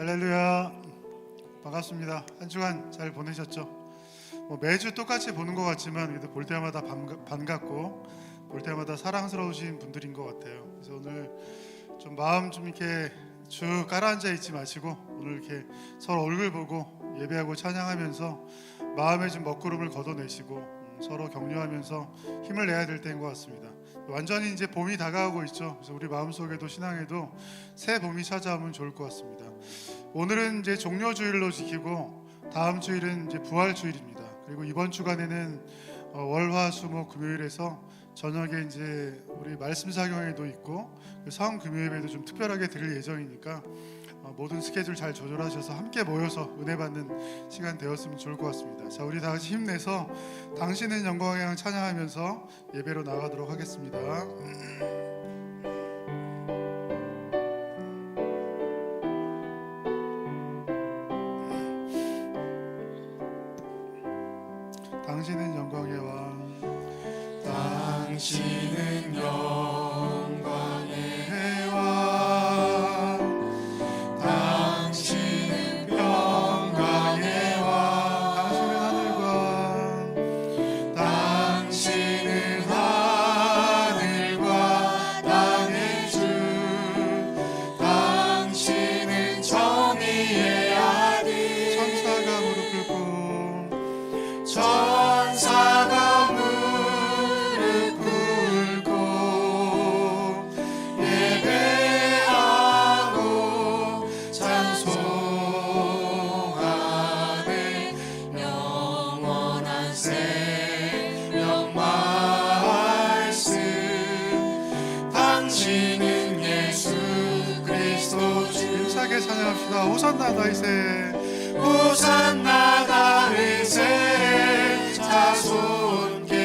할렐루야. 반갑습니다. 한 주간 잘 보내셨죠? 매주 똑같이 보는 것 같지만 그래도 볼 때마다 반갑고 볼 때마다 사랑스러우신 분들인 것 같아요. 그래서 오늘 좀 마음 좀 이렇게 쭉 깔아앉아 있지 마시고 오늘 이렇게 서로 얼굴 보고 예배하고 찬양하면서 마음에 좀 먹구름을 걷어내시고 서로 격려하면서 힘을 내야 될 때인 것 같습니다. 완전히 이제 봄이 다가오고 있죠. 그래서 우리 마음속에도 신앙에도 새 봄이 찾아오면 좋을 것 같습니다. 오늘은 이제 종료주일로 지키고 다음 주일은 이제 부활주일입니다. 그리고 이번 주간에는 월화수목 금요일에서 저녁에 이제 우리 말씀 사경회도 있고 성 금요예배도 좀 특별하게 드릴 예정이니까 모든 스케줄 잘 조절하셔서 함께 모여서 은혜 받는 시간 되었으면 좋을 것 같습니다. 자, 우리 다 같이 힘내서 당신은 영광의 양 찬양하면서 예배로 나가도록 하겠습니다. 당신은 영광의 왕, 당신은 영광의 왕, 당신은 평강의 왕, 당신은 하늘과 땅의 주, 당신은 정의의 아들, 천사가 무릎 꿇고 천사가 무릎 꿇고 예배하고 찬송하네. 영원한 생명 말씀, 당신은 예수 그리스도 주. 힘차게 찬양합시다. 호산나 다윗의 호산나 다윗의 자손께,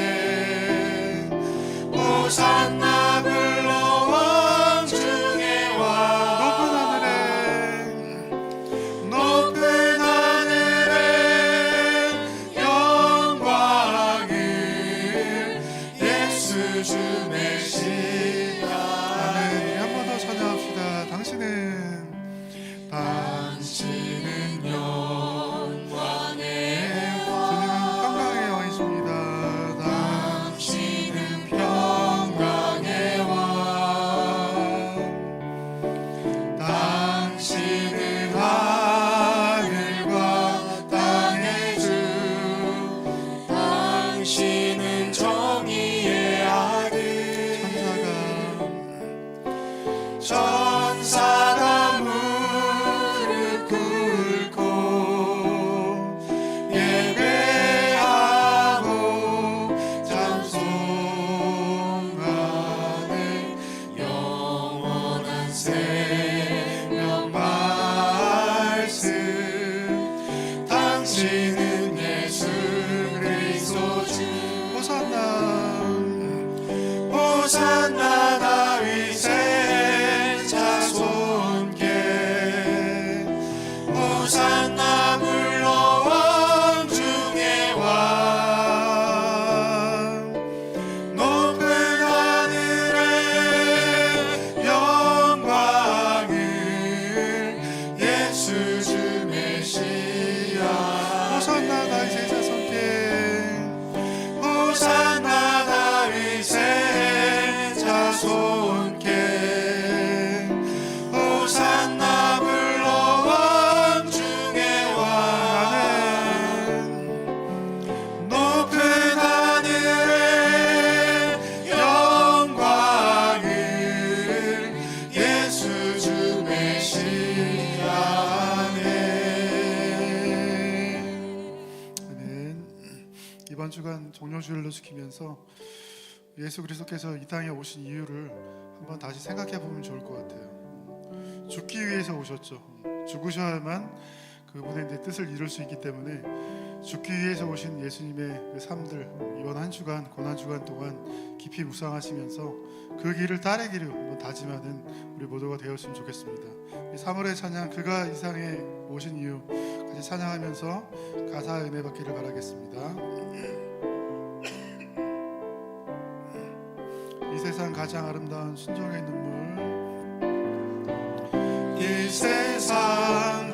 호산나 불러 왕 중의 왕. 높은 하늘에 영광을 예수 주 메시아. 아멘. 한 번 더 찬양합시다. 당신은 영광의 주님은 평강의 왕이십니다. 당신은 평강의 왕, 당신은 하늘과 땅의 주, 당신은 정의의 아들, 천사가 무릎 꿇고 예배하고 찬송하네. 영원한 생명 말씀, 당신은 예수 그리스도 주. 호산나 호산나 다윗의 자손께, 호산나 불러 왕 중의 왕. 높은 하늘에 영광을 예수 주 메시아. 호산나 다윗의 자손께 호산나 다윗의 자손께, 호산나 불러 왕 중의 왕. 높은 하늘에 영광을 예수 주 메시아. 아멘. 이번 주간 종료주일로 지키면서 예수 그리스도께서 이 땅에 오신 이유를 한번 다시 생각해 보면 좋을 것 같아요. 죽기 위해서 오셨죠. 죽으셔야만 그분의 이제 뜻을 이룰 수 있기 때문에 죽기 위해서 오신 예수님의 그 삶들 이번 한 주간 고난 주간 동안 깊이 묵상하시면서 그 길을 따르기를 한번 다짐하는 우리 모두가 되었으면 좋겠습니다. 3월의 찬양 그가 이 세상에 오신 이유 같이 찬양하면서 가사 은혜 받기를 바라겠습니다. 이 세상 가장 아름다운 순종의 눈물, 이 세상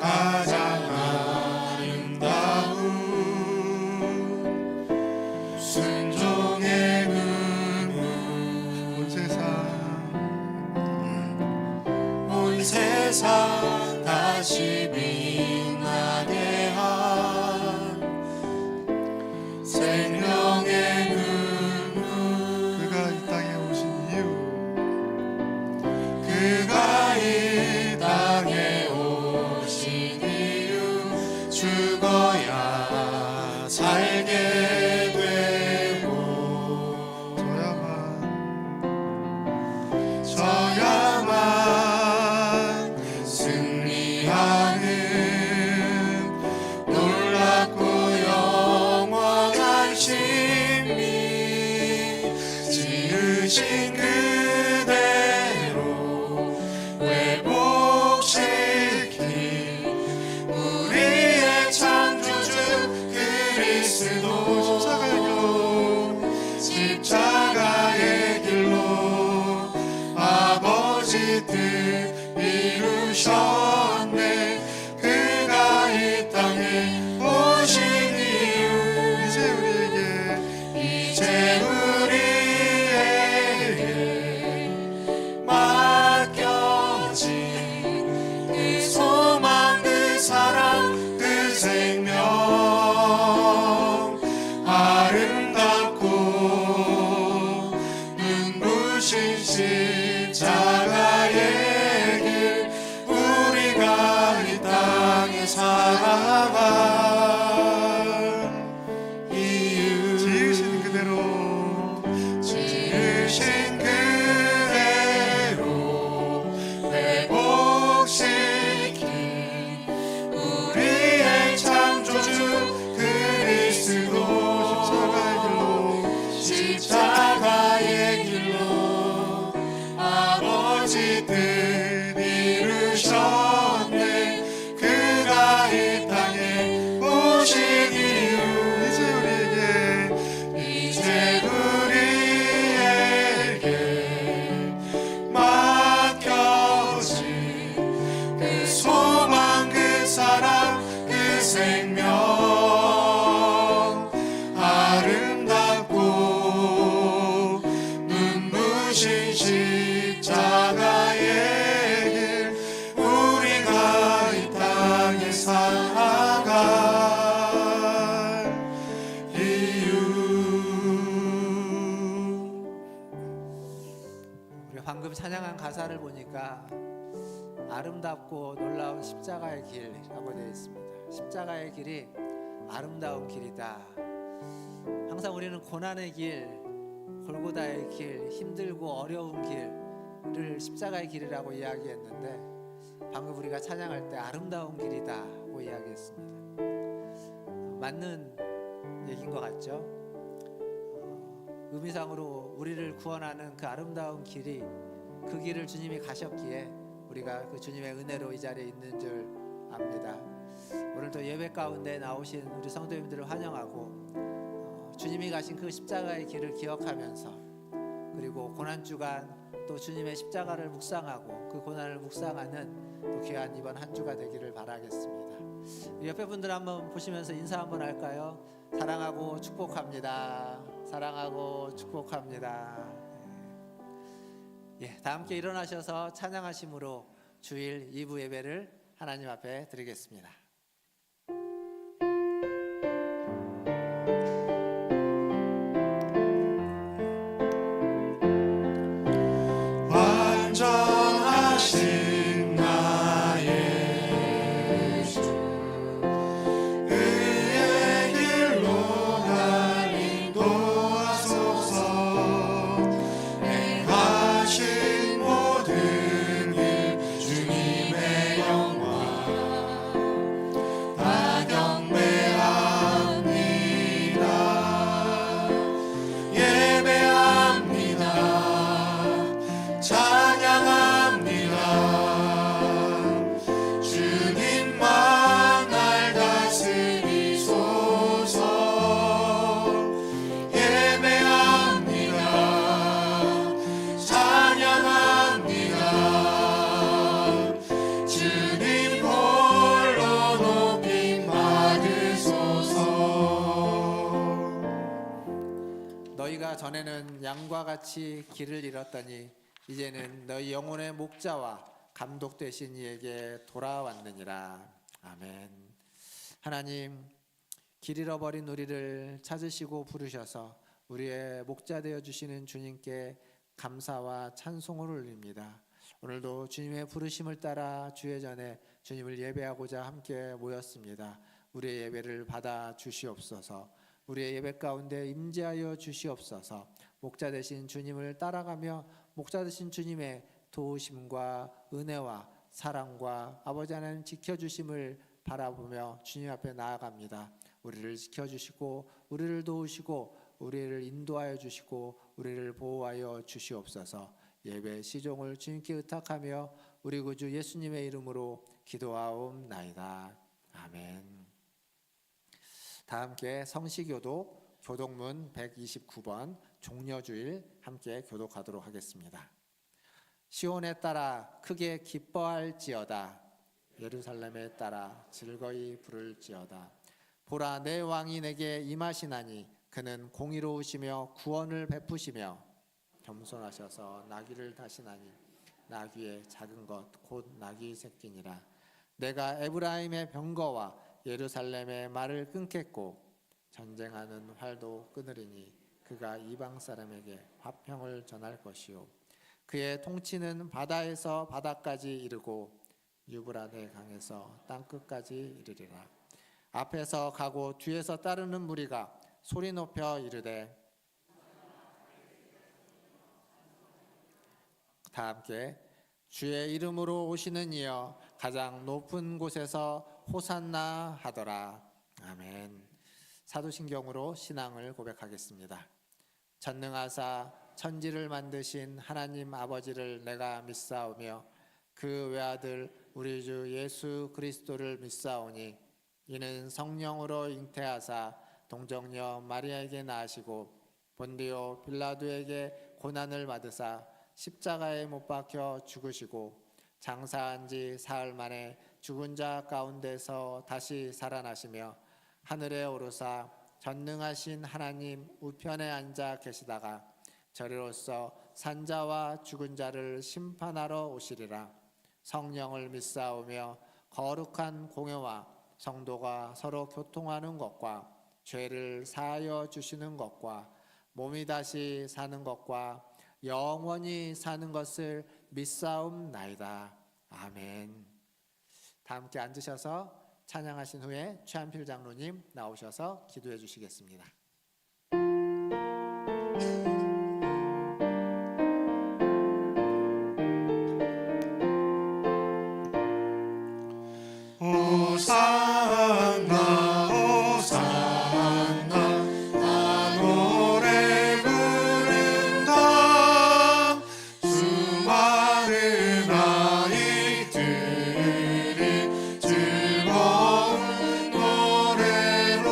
다시 빛나게 한 생명의 눈물 그가 이 땅에 오신 이유 그가 이 땅에 오신 이유 죽어야 살게 되고 저야만 승리하는 놀랍고 영원한 신비 지으신 그대로 회복시킨 우리의 창조주 그리스도 십자가의 길로 아버지 뜻 이루셨네 그가 이 땅에 오신 이유 이제 우리에게 맡겨진 그 소망 그 사랑 그 생명 아름답고 눈부신 십자가의 길 우리가 이 땅에 살아갈 이유 지으신 그대로 회복시킨 우리의 창조주 그리스도 십자가의 길로 아버지 뜻 이루셨네 그가 이 땅에 오신 이유 이제 우리에게 맡겨진 그 소망 그 사랑 그 생명 아름답고 눈부신 십자가의 길 우리가 이 땅에 살아갈 이유 우리 방금 찬양한 가사를 보니까 아름답고 놀라운 십자가의 길이라고 되어 있습니다. 십자가의 길이 아름다운 길이다. 항상 우리는 고난의 길, 골고다의 길, 힘들고 어려운 길을 십자가의 길이라고 이야기했는데 방금 우리가 찬양할 때 아름다운 길이다고 이야기했습니다. 맞는 얘기인 것 같죠? 의미상으로 우리를 구원하는 그 아름다운 길이 그 길을 주님이 가셨기에 우리가 그 주님의 은혜로 이 자리에 있는 줄 압니다. 오늘도 예배 가운데 나오신 우리 성도님들을 환영하고 주님이 가신 그 십자가의 길을 기억하면서 그리고 고난주간 또 주님의 십자가를 묵상하고 그 고난을 묵상하는 또 귀한 이번 한 주가 되기를 바라겠습니다. 옆에 분들 한번 보시면서 인사 한번 할까요? 사랑하고 축복합니다. 사랑하고 축복합니다. 예, 다 함께 일어나셔서 찬양하심으로 주일 2부 예배를 하나님 앞에 드리겠습니다. 완전하신 나의 주 의의 길로 날 인도하소서 행하신 모든 일 주님의 영광 다 경배합니다 예배합니다 찬양합니다 주님만 날 다스리소서 예배합니다 찬양합니다 주님 홀로 높임 받으소서 너희가 전에는 양과 같이 길을 잃었더니 이제는 너희 영혼의 목자와 감독되신 이에게 돌아왔느니라. 아멘. 하나님, 길 잃어버린 우리를 찾으시고 부르셔서 우리의 목자 되어 주시는 주님께 감사와 찬송을 올립니다. 오늘도 주님의 부르심을 따라 주의 전에 주님을 예배하고자 함께 모였습니다. 우리의 예배를 받아 주시옵소서. 우리의 예배 가운데 임재하여 주시옵소서. 목자 되신 주님을 따라가며 목자 되신 주님의 도우심과 은혜와 사랑과 아버지 하나님 지켜주심을 바라보며 주님 앞에 나아갑니다. 우리를 지켜주시고 우리를 도우시고 우리를 인도하여 주시고 우리를 보호하여 주시옵소서. 예배 시종을 주님께 의탁하며 우리 구주 예수님의 이름으로 기도하옵나이다. 아멘. 다 함께 성시교독 교독문 129번 종려주일 함께 교독하도록 하겠습니다. 시온에 따라 크게 기뻐할지어다. 예루살렘에 따라 즐거이 부를지어다. 보라, 내 왕이 내게 임하시나니 그는 공의로우시며 구원을 베푸시며 겸손하셔서 나귀를 타시나니 나귀의 작은 것 곧 나귀 새끼니라. 내가 에브라임의 병거와 예루살렘의 말을 끊겠고 전쟁하는 활도 끊으리니 그가 이방 사람에게 화평을 전할 것이요 그의 통치는 바다에서 바다까지 이르고 유브라데 강에서 땅끝까지 이르리라. 앞에서 가고 뒤에서 따르는 무리가 소리 높여 이르되 다 함께 주의 이름으로 오시는 이여 가장 높은 곳에서 호산나 하더라. 아멘. 사도신경으로 신앙을 고백하겠습니다. 전능하사 천지를 만드신 하나님 아버지를 내가 믿사오며 그 외아들 우리 주 예수 그리스도를 믿사오니 이는 성령으로 잉태하사 동정녀 마리아에게 낳으시고 본디오 빌라도에게 고난을 받으사 십자가에 못 박혀 죽으시고 장사한 지 사흘 만에 죽은 자 가운데서 다시 살아나시며 하늘에 오르사 전능하신 하나님 우편에 앉아 계시다가 저리로서 산자와 죽은 자를 심판하러 오시리라. 성령을 믿사오며 거룩한 공회와 성도가 서로 교통하는 것과 죄를 사하여 주시는 것과 몸이 다시 사는 것과 영원히 사는 것을 믿사옵나이다. 아멘. 다 함께 앉으셔서 찬양하신 후에 최한필 장로님 나오셔서 기도해 주시겠습니다. 호산나 호산나 나 노래 부른다. 수많은 아이들이 즐거운 노래로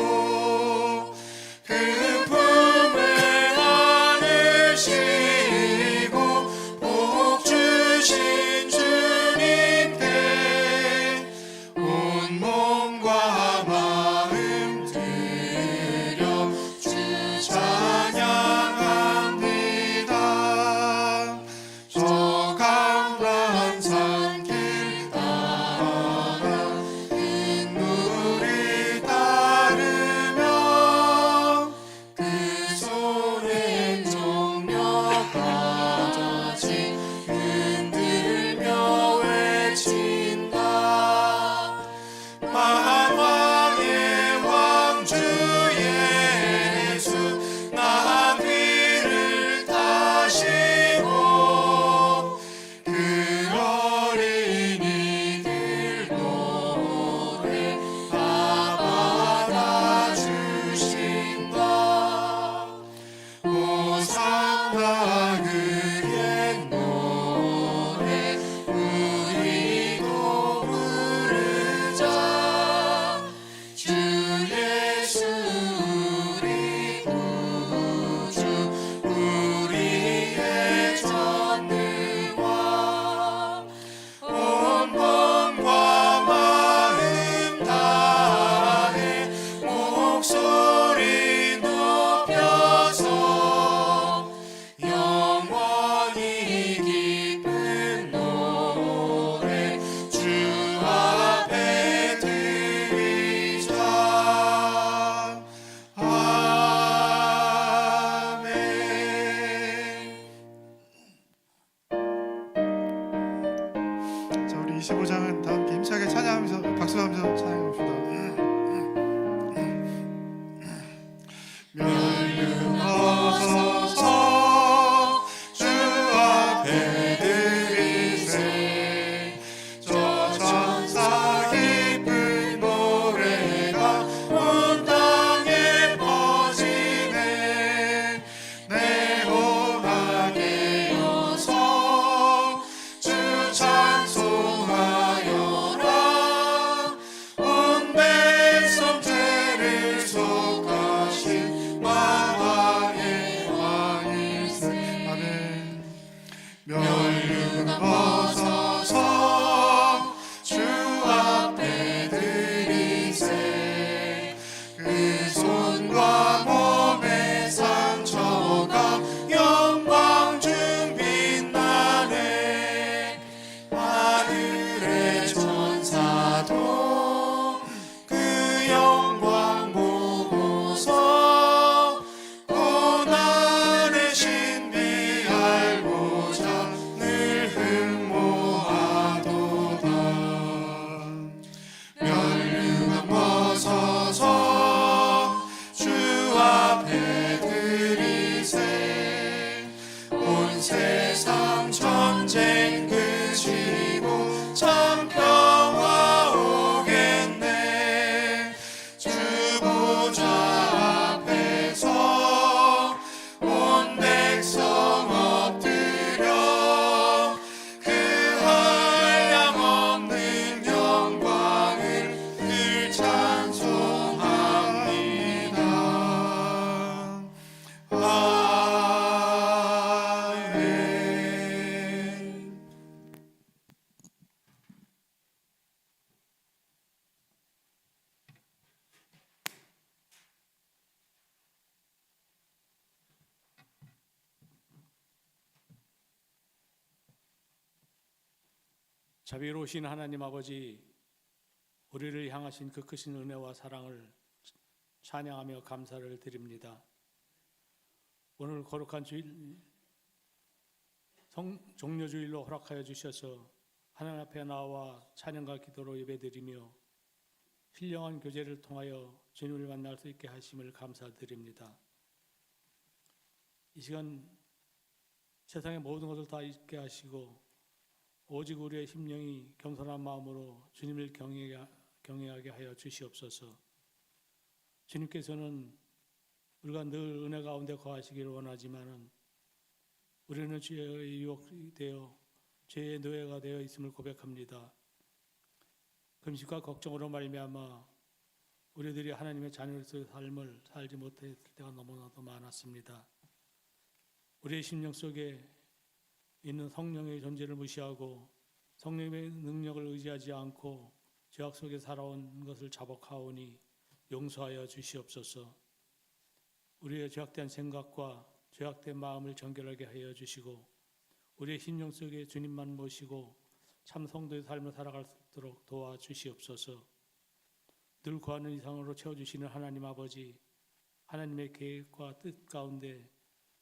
25장은 다 함께 힘차게 찬양하면서 박수하면서 찬양해 봅시다. 멸류 벗어서 주 앞에 드리세 저 천사 기쁜 노래가 온 땅에 퍼지네 내온하게 여서 주 찬송하여라 온 백성 죄를 속하신 왕의 왕이세 아멘. 멸류관 벗어서 주 앞에 드리세 그 손과 몸의 상처가 영광 중 빛나네 하늘의 천사도 그 영광 보고서 고난의 신비 알고자 늘 흠모하도다 멸류관 벗어서 주 앞에 드리세 온 세상 전쟁 그치고 참 평화 오겠네 주 보좌 앞에서 온 백성 엎드려 그 한량없는 영광을 늘 찬송합니다. 아멘. 자비로우신 하나님 아버지, 우리를 향하신 그 크신 은혜와 사랑을 찬양하며 감사를 드립니다. 오늘 거룩한 주일, 종료주일로 허락하여 주셔서 하나님 앞에 나와 찬양과 기도로 예배드리며 신령한 교제를 통하여 주님을 만날 수 있게 하심을 감사드립니다. 이 시간 세상의 모든 것을 다 잊게 하시고 오직 우리의 심령이 겸손한 마음으로 주님을 경외하게 하여 주시옵소서. 주님께서는 우리가 늘 은혜 가운데 거하시기를 원하지만은 우리는 죄의 유혹이 되어 죄의 노예가 되어 있음을 고백합니다. 금식과 걱정으로 말미암아 우리들이 하나님의 자녀로서의 삶을 살지 못했을 때가 너무나도 많았습니다. 우리의 심령 속에 있는 성령의 존재를 무시하고 성령의 능력을 의지하지 않고 죄악 속에 살아온 것을 자복하오니 용서하여 주시옵소서. 우리의 죄악된 생각과 죄악된 마음을 정결하게 하여 주시고 우리의 심령 속에 주님만 모시고 참 성도의 삶을 살아갈 수 있도록 도와주시옵소서. 늘 구하는 이상으로 채워주시는 하나님 아버지, 하나님의 계획과 뜻 가운데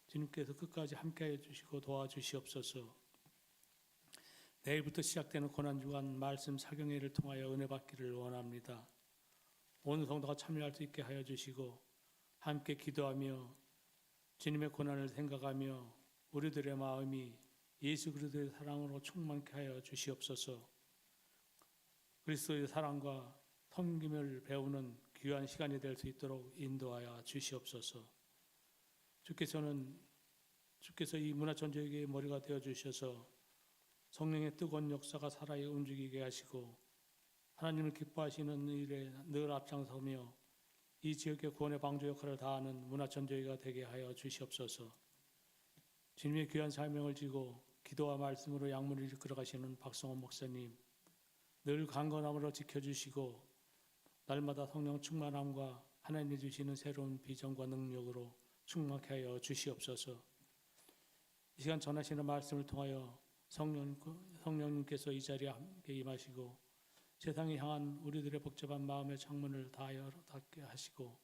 주님께서 끝까지 함께하여 주시고 도와주시옵소서. 내일부터 시작되는 고난주간 말씀 사경회를 통하여 은혜 받기를 원합니다. 온 성도가 참여할 수 있게 하여 주시고 함께 기도하며 주님의 고난을 생각하며 우리들의 마음이 예수 그리스도의 사랑으로 충만케 하여 주시옵소서. 그리스도의 사랑과 섬김을 배우는 귀한 시간이 될 수 있도록 인도하여 주시옵소서. 주께서 이 문화천지의 머리가 되어 주셔서 성령의 뜨거운 역사가 살아 움직이게 하시고 하나님을 기뻐하시는 일에 늘 앞장서며 이 지역의 구원의 방주 역할을 다하는 문화천지가 되게 하여 주시옵소서. 주님의 귀한 사명을 지고 기도와 말씀으로 양문을 이끌어 가시는 박성원 목사님, 늘 강건함으로 지켜주시고 날마다 성령 충만함과 하나님이 주시는 새로운 비전과 능력으로 충만케 하여 주시옵소서. 이 시간 전하시는 말씀을 통하여 성령님께서 이 자리에 함께 임하시고 세상에 향한 우리들의 복잡한 마음의 창문을 다하여 닫게 하시고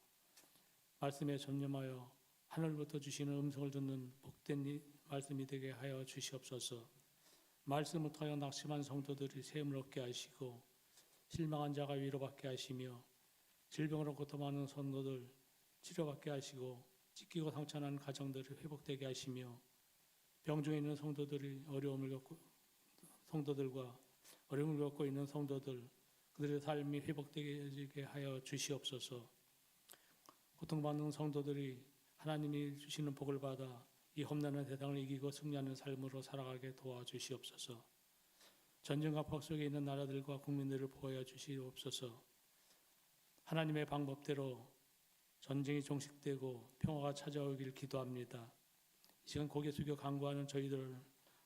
말씀에 전념하여 하늘부터 주시는 음성을 듣는 복된 말씀이 되게 하여 주시옵소서. 말씀을 통하여 낙심한 성도들이 샘을 얻게 하시고 실망한 자가 위로받게 하시며 질병으로 고통하는 성도들 치료받게 하시고 찢기고 상처난 가정들이 회복되게 하시며 병중에 있는 성도들과 어려움을 겪고 있는 성도들 그들의 삶이 회복되게 하여 주시옵소서. 고통받는 성도들이 하나님이 주시는 복을 받아 이 험난한 세상을 이기고 승리하는 삶으로 살아가게 도와주시옵소서. 전쟁과 폭 속에 있는 나라들과 국민들을 보호하여 주시옵소서. 하나님의 방법대로 전쟁이 종식되고 평화가 찾아오길 기도합니다. 이 시간 고개 숙여 간구하는 저희들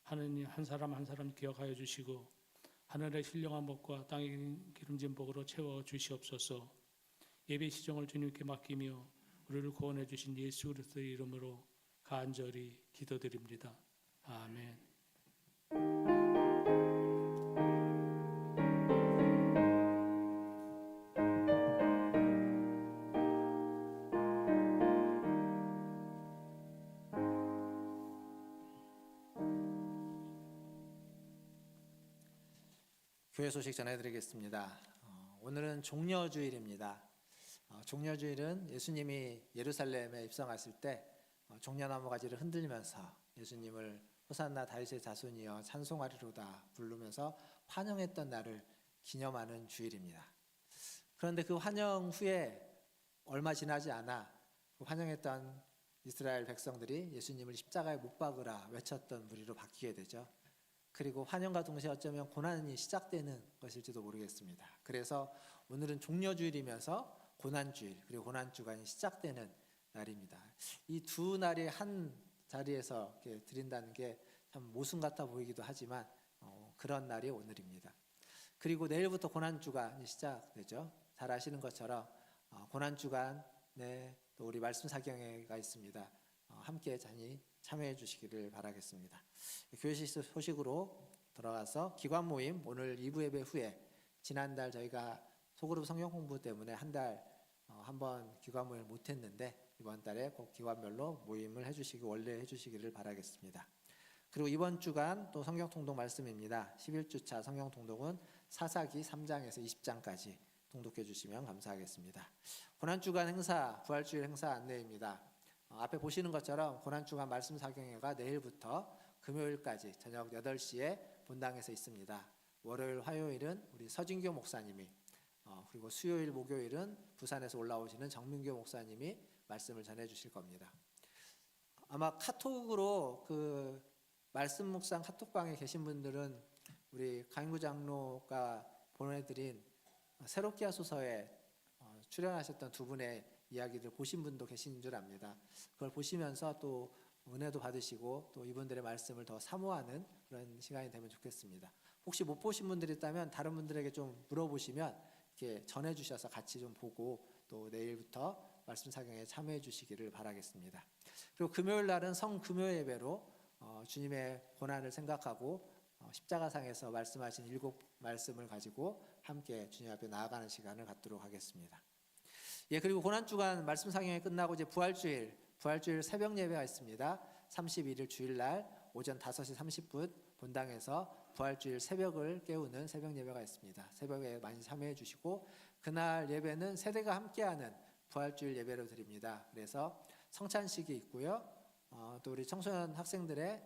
하나님 한 사람 한 사람 기억하여 주시고 하늘의 신령한 복과 땅의 기름진 복으로 채워 주시옵소서. 예배 시정을 주님께 맡기며 우리를 구원해 주신 예수 그리스도의 이름으로 간절히 기도드립니다. 아멘. 교회 소식 전해드리겠습니다. 오늘은 종려주일입니다. 종려주일은 예수님이 예루살렘에 입성하실 때 종려나무 가지를 흔들면서 예수님을 호산나 다윗의 자손이여 찬송하리로다 부르면서 환영했던 날을 기념하는 주일입니다. 그런데 그 환영 후에 얼마 지나지 않아 그 환영했던 이스라엘 백성들이 예수님을 십자가에 못 박으라 외쳤던 무리로 바뀌게 되죠. 그리고 환영과 동시에 어쩌면 고난이 시작되는 것일지도 모르겠습니다. 그래서 오늘은 종려주일이면서 고난주일 그리고 고난주간이 시작되는 날입니다. 이 두 날이 한 자리에서 이렇게 드린다는 게 참 모순 같아 보이기도 하지만 그런 날이 오늘입니다. 그리고 내일부터 고난주간이 시작되죠. 잘 아시는 것처럼 고난주간에 또 우리 말씀 사경회가 있습니다. 함께 참여해 주시기를 바라겠습니다. 교회식 소식으로 들어가서 기관 모임 오늘 2부 예배 후에 지난달 저희가 소그룹 성경 공부 때문에 한 달 한 번 기관 모임을 못했는데 이번 달에 꼭 기관별로 모임을 해주시기 원래 해주시기를 바라겠습니다. 그리고 이번 주간 또 성경 통독 말씀입니다. 11주차 성경 통독은 사사기 3장에서 20장까지 통독해 주시면 감사하겠습니다. 고난주간 행사, 부활주일 행사 안내입니다. 앞에 보시는 것처럼 고난주간 말씀 사경회가 내일부터 금요일까지 저녁 8시에 본당에서 있습니다. 월요일, 화요일은 우리 서진교 목사님이 그리고 수요일, 목요일은 부산에서 올라오시는 정민교 목사님이 말씀을 전해 주실 겁니다. 아마 카톡으로 그 말씀 묵상 카톡방에 계신 분들은 우리 강인구 장로가 보내드린 새롭게 하소서에 출연하셨던 두 분의 이야기들 보신 분도 계신 줄 압니다. 그걸 보시면서 또 은혜도 받으시고 또 이분들의 말씀을 더 사모하는 그런 시간이 되면 좋겠습니다. 혹시 못 보신 분들이 있다면 다른 분들에게 좀 물어보시면 이렇게 전해주셔서 같이 좀 보고 또 내일부터 말씀 사경에 참여해 주시기를 바라겠습니다. 그리고 금요일 날은 성금요 예배로 주님의 고난을 생각하고 십자가상에서 말씀하신 7 말씀을 가지고 함께 주님 앞에 나아가는 시간을 갖도록 하겠습니다. 그리고 고난주간 말씀 상영이 끝나고 이제 부활주일 새벽 예배가 있습니다. 31일 주일날 오전 5시 30분 본당에서 부활주일 새벽을 깨우는 새벽 예배가 있습니다. 새벽에 많이 참여해 주시고 그날 예배는 세대가 함께하는 부활주일 예배로 드립니다. 그래서 성찬식이 있고요. 또 우리 청소년 학생들의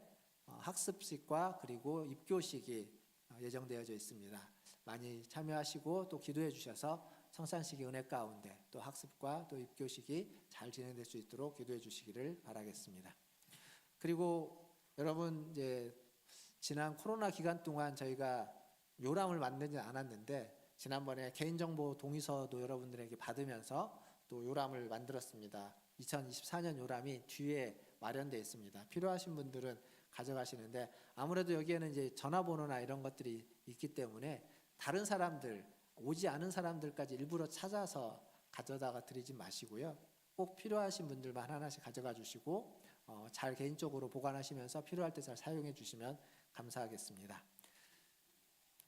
학습식과 그리고 입교식이 예정되어져 있습니다. 많이 참여하시고 또 기도해 주셔서 성찬식이 은혜 가운데 또 학습과 또 입교식이 잘 진행될 수 있도록 기도해 주시기를 바라겠습니다. 그리고 여러분 이제 지난 코로나 기간 동안 저희가 요람을 만들지 않았는데 지난번에 개인정보 동의서도 여러분들에게 받으면서 또 요람을 만들었습니다. 2024년 요람이 뒤에 마련되어 있습니다. 필요하신 분들은 가져가시는데 아무래도 여기에는 이제 전화번호나 이런 것들이 있기 때문에 다른 사람들 오지 않은 사람들까지 일부러 찾아서 가져다가 드리지 마시고요. 꼭 필요하신 분들만 하나씩 가져가 주시고 잘 개인적으로 보관하시면서 필요할 때 잘 사용해 주시면 감사하겠습니다.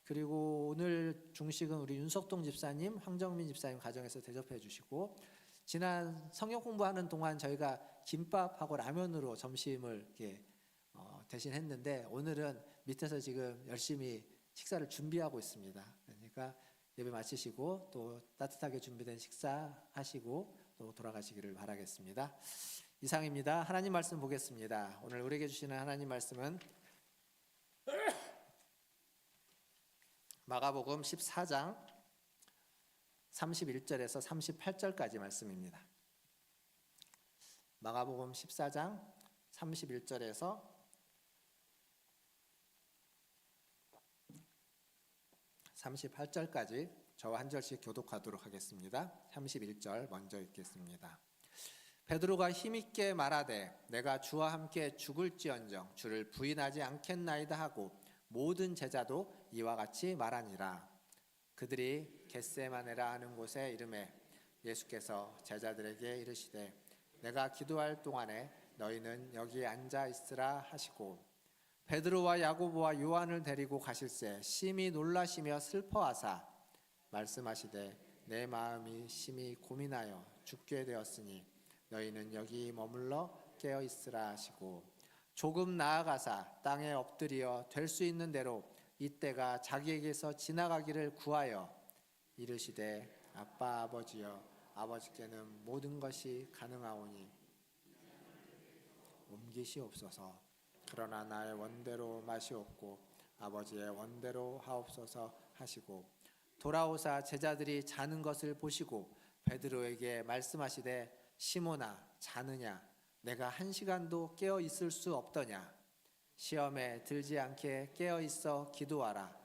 그리고 오늘 중식은 우리 윤석동 집사님, 황정민 집사님 가정에서 대접해 주시고 지난 성경 공부하는 동안 저희가 김밥하고 라면으로 점심을 이렇게 대신 했는데 오늘은 밑에서 지금 열심히 식사를 준비하고 있습니다. 그러니까 예배 마치시고 또 따뜻하게 준비된 식사 하시고 또 돌아가시기를 바라겠습니다. 이상입니다. 하나님 말씀 보겠습니다. 오늘 우리에게 주시는 하나님 말씀은 마가복음 14장 31절에서 38절까지 말씀입니다. 마가복음 14장 31절에서 38절까지 저와 한 절씩 교독하도록 하겠습니다. 31절 먼저 읽겠습니다. 베드로가 힘있게 말하되 내가 주와 함께 죽을지언정 주를 부인하지 않겠나이다 하고 모든 제자도 이와 같이 말하니라. 그들이 겟세마네라 하는 곳에 이르매 예수께서 제자들에게 이르시되 내가 기도할 동안에 너희는 여기 앉아 있으라 하시고 베드로와 야고보와 요한을 데리고 가실새 심히 놀라시며 슬퍼하사 말씀하시되 내 마음이 심히 고민하여 죽게 되었으니 너희는 여기 머물러 깨어 있으라 하시고 조금 나아가사 땅에 엎드려 될 수 있는 대로 이때가 자기에게서 지나가기를 구하여 이르시되 아빠 아버지여 아버지께는 모든 것이 가능하오니 옮기시옵소서. 그러나 나의 원대로 마시옵고 아버지의 원대로 하옵소서 하시고 돌아오사 제자들이 자는 것을 보시고 베드로에게 말씀하시되 시몬아 자느냐 내가 1시간도 깨어 있을 수 없더냐 시험에 들지 않게 깨어 있어 기도하라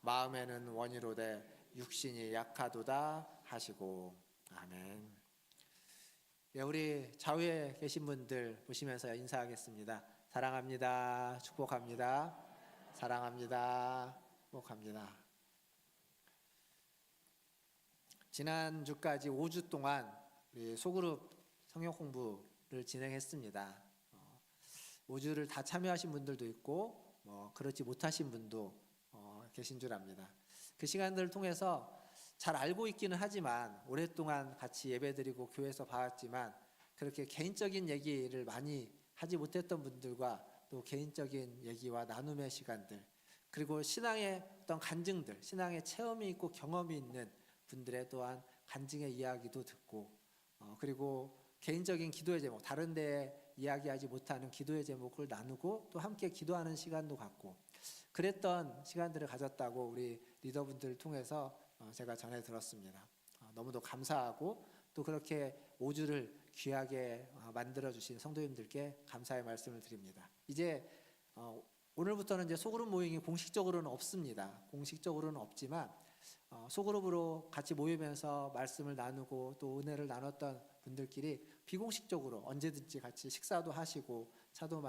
마음에는 원이로되 육신이 약하도다 하시고 아멘. 예, 우리 좌우에 계신 분들 보시면서 인사하겠습니다. 사랑합니다. 축복합니다. 사랑합니다. 축복합니다. 지난주까지 5주 동안 우리 소그룹 성경 공부를 진행했습니다. 5주를 다 참여하신 분들도 있고 그렇지 못하신 분도 계신 줄 압니다. 그 시간들을 통해서 잘 알고 있기는 하지만 오랫동안 같이 예배드리고 교회에서 봐왔지만 그렇게 개인적인 얘기를 많이 하지 못했던 분들과 또 개인적인 얘기와 나눔의 시간들 그리고 신앙의 어떤 간증들 신앙의 체험이 있고 경험이 있는 분들의 또한 간증의 이야기도 듣고 그리고 개인적인 기도의 제목 다른 데에 이야기하지 못하는 기도의 제목을 나누고 또 함께 기도하는 시간도 갖고 그랬던 시간들을 가졌다고 우리 리더분들을 통해서 제가 전해 들었습니다. 너무도 감사하고 또 그렇게 5주를 귀하게 만들어주신 성도님들께 감사의 말씀을 드립니다. 이제 오늘부터는 이제 소그룹 모임이 공식적으로는 없습니다. 공식적으로는 없지만 소그룹으로 같이 모이면서 말씀을 나누고 또 은혜를 나눴던 분들끼리 비공식적으로 언제든지 같이 식사도 하시고 차도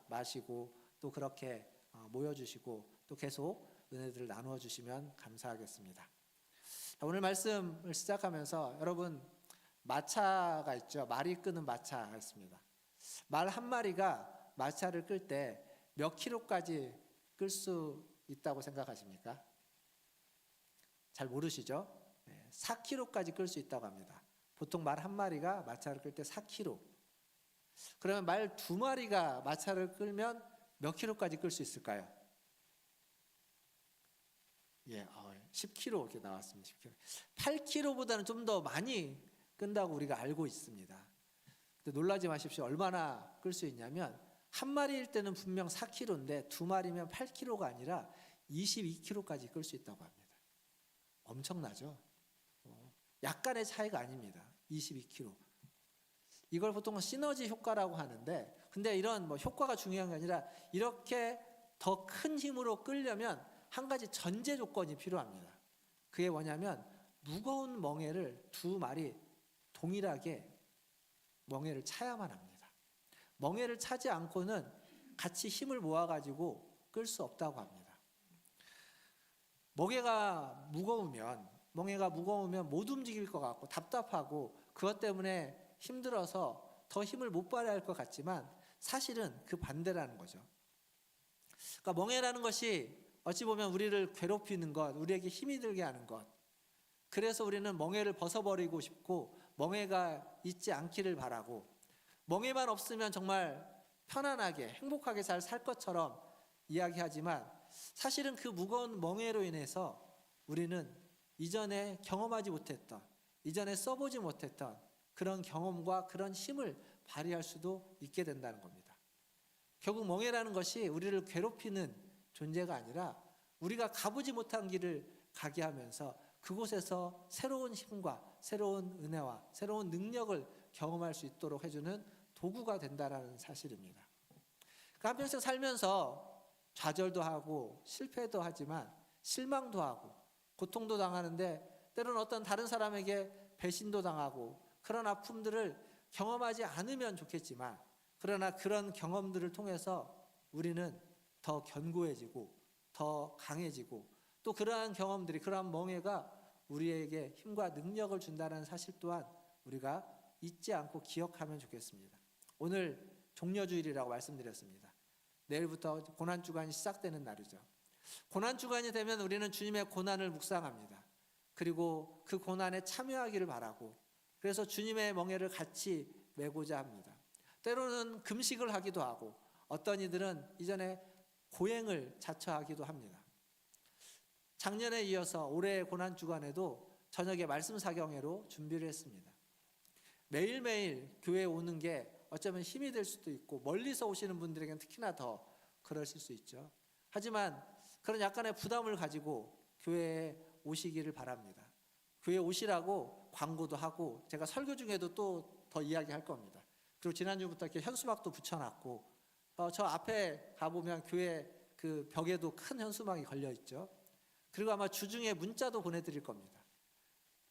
마시고 또 그렇게 모여주시고 또 계속 은혜들을 나누어 주시면 감사하겠습니다. 오늘 말씀을 시작하면서 여러분 마차가 있죠. 말이 끄는 마차가 있습니다. 말 한 마리가 마차를 끌 때 몇 킬로까지 끌 수 있다고 생각하십니까? 잘 모르시죠? 4km까지 끌 수 있다고 합니다. 보통 말 한 마리가 마차를 끌 때 4km. 그러면 말 2마리가 마차를 끌면 몇 킬로까지 끌 수 있을까요? 10km 이렇게 나왔습니다. 10km. 8km보다는 좀 더 많이 끈다고 우리가 알고 있습니다. 근데 놀라지 마십시오. 얼마나 끌 수 있냐면 한 마리일 때는 분명 4km인데 2마리면 8km가 아니라 22km까지 끌 수 있다고 합니다. 엄청나죠? 약간의 차이가 아닙니다. 22km. 이걸 보통 시너지 효과라고 하는데 근데 이런 효과가 중요한 게 아니라 이렇게 더 큰 힘으로 끌려면 한 가지 전제 조건이 필요합니다. 그게 뭐냐면 무거운 멍에를 2마리 동일하게 멍에를 차야만 합니다. 멍에를 차지 않고는 같이 힘을 모아가지고 끌 수 없다고 합니다. 멍에가 무거우면 못 움직일 것 같고 답답하고 그것 때문에 힘들어서 더 힘을 못 발휘할 것 같지만 사실은 그 반대라는 거죠. 그러니까 멍에라는 것이 어찌 보면 우리를 괴롭히는 것, 우리에게 힘이 들게 하는 것. 그래서 우리는 멍에를 벗어버리고 싶고 멍에가 있지 않기를 바라고 멍에만 없으면 정말 편안하게 행복하게 잘 살 것처럼 이야기하지만 사실은 그 무거운 멍에로 인해서 우리는 이전에 경험하지 못했던, 이전에 써보지 못했던 그런 경험과 그런 힘을 발휘할 수도 있게 된다는 겁니다. 결국 멍에라는 것이 우리를 괴롭히는 존재가 아니라 우리가 가보지 못한 길을 가게 하면서 그곳에서 새로운 힘과 새로운 은혜와 새로운 능력을 경험할 수 있도록 해주는 도구가 된다는 사실입니다. 한평생 살면서 좌절도 하고 실패도 하지만 실망도 하고 고통도 당하는데 때로는 어떤 다른 사람에게 배신도 당하고 그런 아픔들을 경험하지 않으면 좋겠지만 그러나 그런 경험들을 통해서 우리는 더 견고해지고 더 강해지고 또 그러한 경험들이 그러한 멍해가 우리에게 힘과 능력을 준다는 사실 또한 우리가 잊지 않고 기억하면 좋겠습니다. 오늘 종려주일이라고 말씀드렸습니다. 내일부터 고난주간이 시작되는 날이죠. 고난주간이 되면 우리는 주님의 고난을 묵상합니다. 그리고 그 고난에 참여하기를 바라고 그래서 주님의 멍에를 같이 메고자 합니다. 때로는 금식을 하기도 하고 어떤 이들은 이전에 고행을 자처하기도 합니다. 작년에 이어서 올해 고난주간에도 저녁에 말씀 사경회로 준비를 했습니다. 매일매일 교회에 오는 게 어쩌면 힘이 될 수도 있고 멀리서 오시는 분들에게는 특히나 더 그러실 수 있죠. 하지만 그런 약간의 부담을 가지고 교회에 오시기를 바랍니다. 교회에 오시라고 광고도 하고 제가 설교 중에도 또 더 이야기할 겁니다. 그리고 지난주부터 이렇게 현수막도 붙여놨고 저 앞에 가보면 교회 그 벽에도 큰 현수막이 걸려 있죠. 그리고 아마 주중에 문자도 보내드릴 겁니다.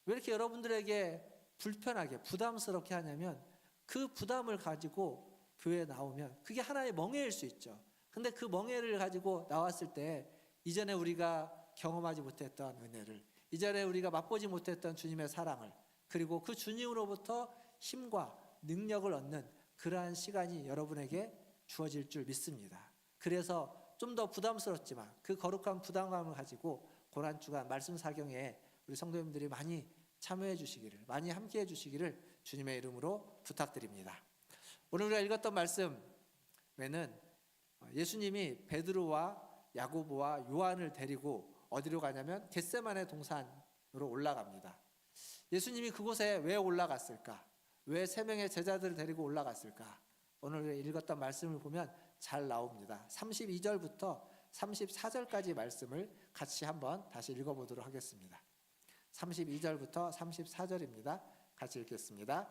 왜 이렇게 여러분들에게 불편하게 부담스럽게 하냐면 그 부담을 가지고 교회에 나오면 그게 하나의 멍해일 수 있죠. 근데 그 멍해를 가지고 나왔을 때 이전에 우리가 경험하지 못했던 은혜를, 이전에 우리가 맛보지 못했던 주님의 사랑을, 그리고 그 주님으로부터 힘과 능력을 얻는 그러한 시간이 여러분에게 주어질 줄 믿습니다. 그래서 좀 더 부담스럽지만 그 거룩한 부담감을 가지고 고난주간 말씀 사경에 우리 성도님들이 많이 참여해 주시기를, 많이 함께 해 주시기를 주님의 이름으로 부탁드립니다. 오늘 우리가 읽었던 말씀에는 예수님이 베드로와 야고보와 요한을 데리고 어디로 가냐면 겟세마네 동산으로 올라갑니다. 예수님이 그곳에 왜 올라갔을까? 왜 세 명의 제자들을 데리고 올라갔을까? 오늘 읽었던 말씀을 보면 잘 나옵니다. 32절부터 34절까지 말씀을 같이 한번 다시 읽어보도록 하겠습니다. 32절부터 34절입니다. 같이 읽겠습니다.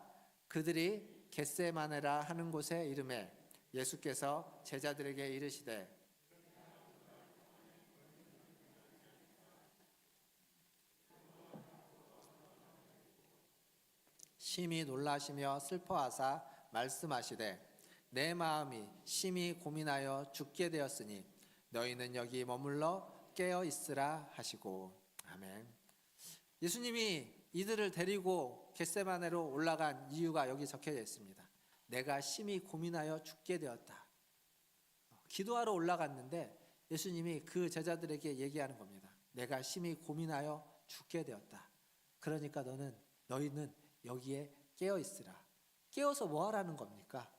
그들이 겟세마네라 하는 곳에 이르매 예수께서 제자들에게 이르시되 심히 놀라시며 슬퍼하사 말씀하시되 내 마음이 심히 고민하여 죽게 되었으니 너희는 여기 머물러 깨어 있으라 하시고. 아멘. 예수님이 이들을 데리고 겟세마네로 올라간 이유가 여기 적혀져 있습니다. 내가 심히 고민하여 죽게 되었다. 기도하러 올라갔는데 예수님이 그 제자들에게 얘기하는 겁니다. 내가 심히 고민하여 죽게 되었다. 그러니까 너희는 여기에 깨어 있으라. 깨어서 뭐 하라는 겁니까?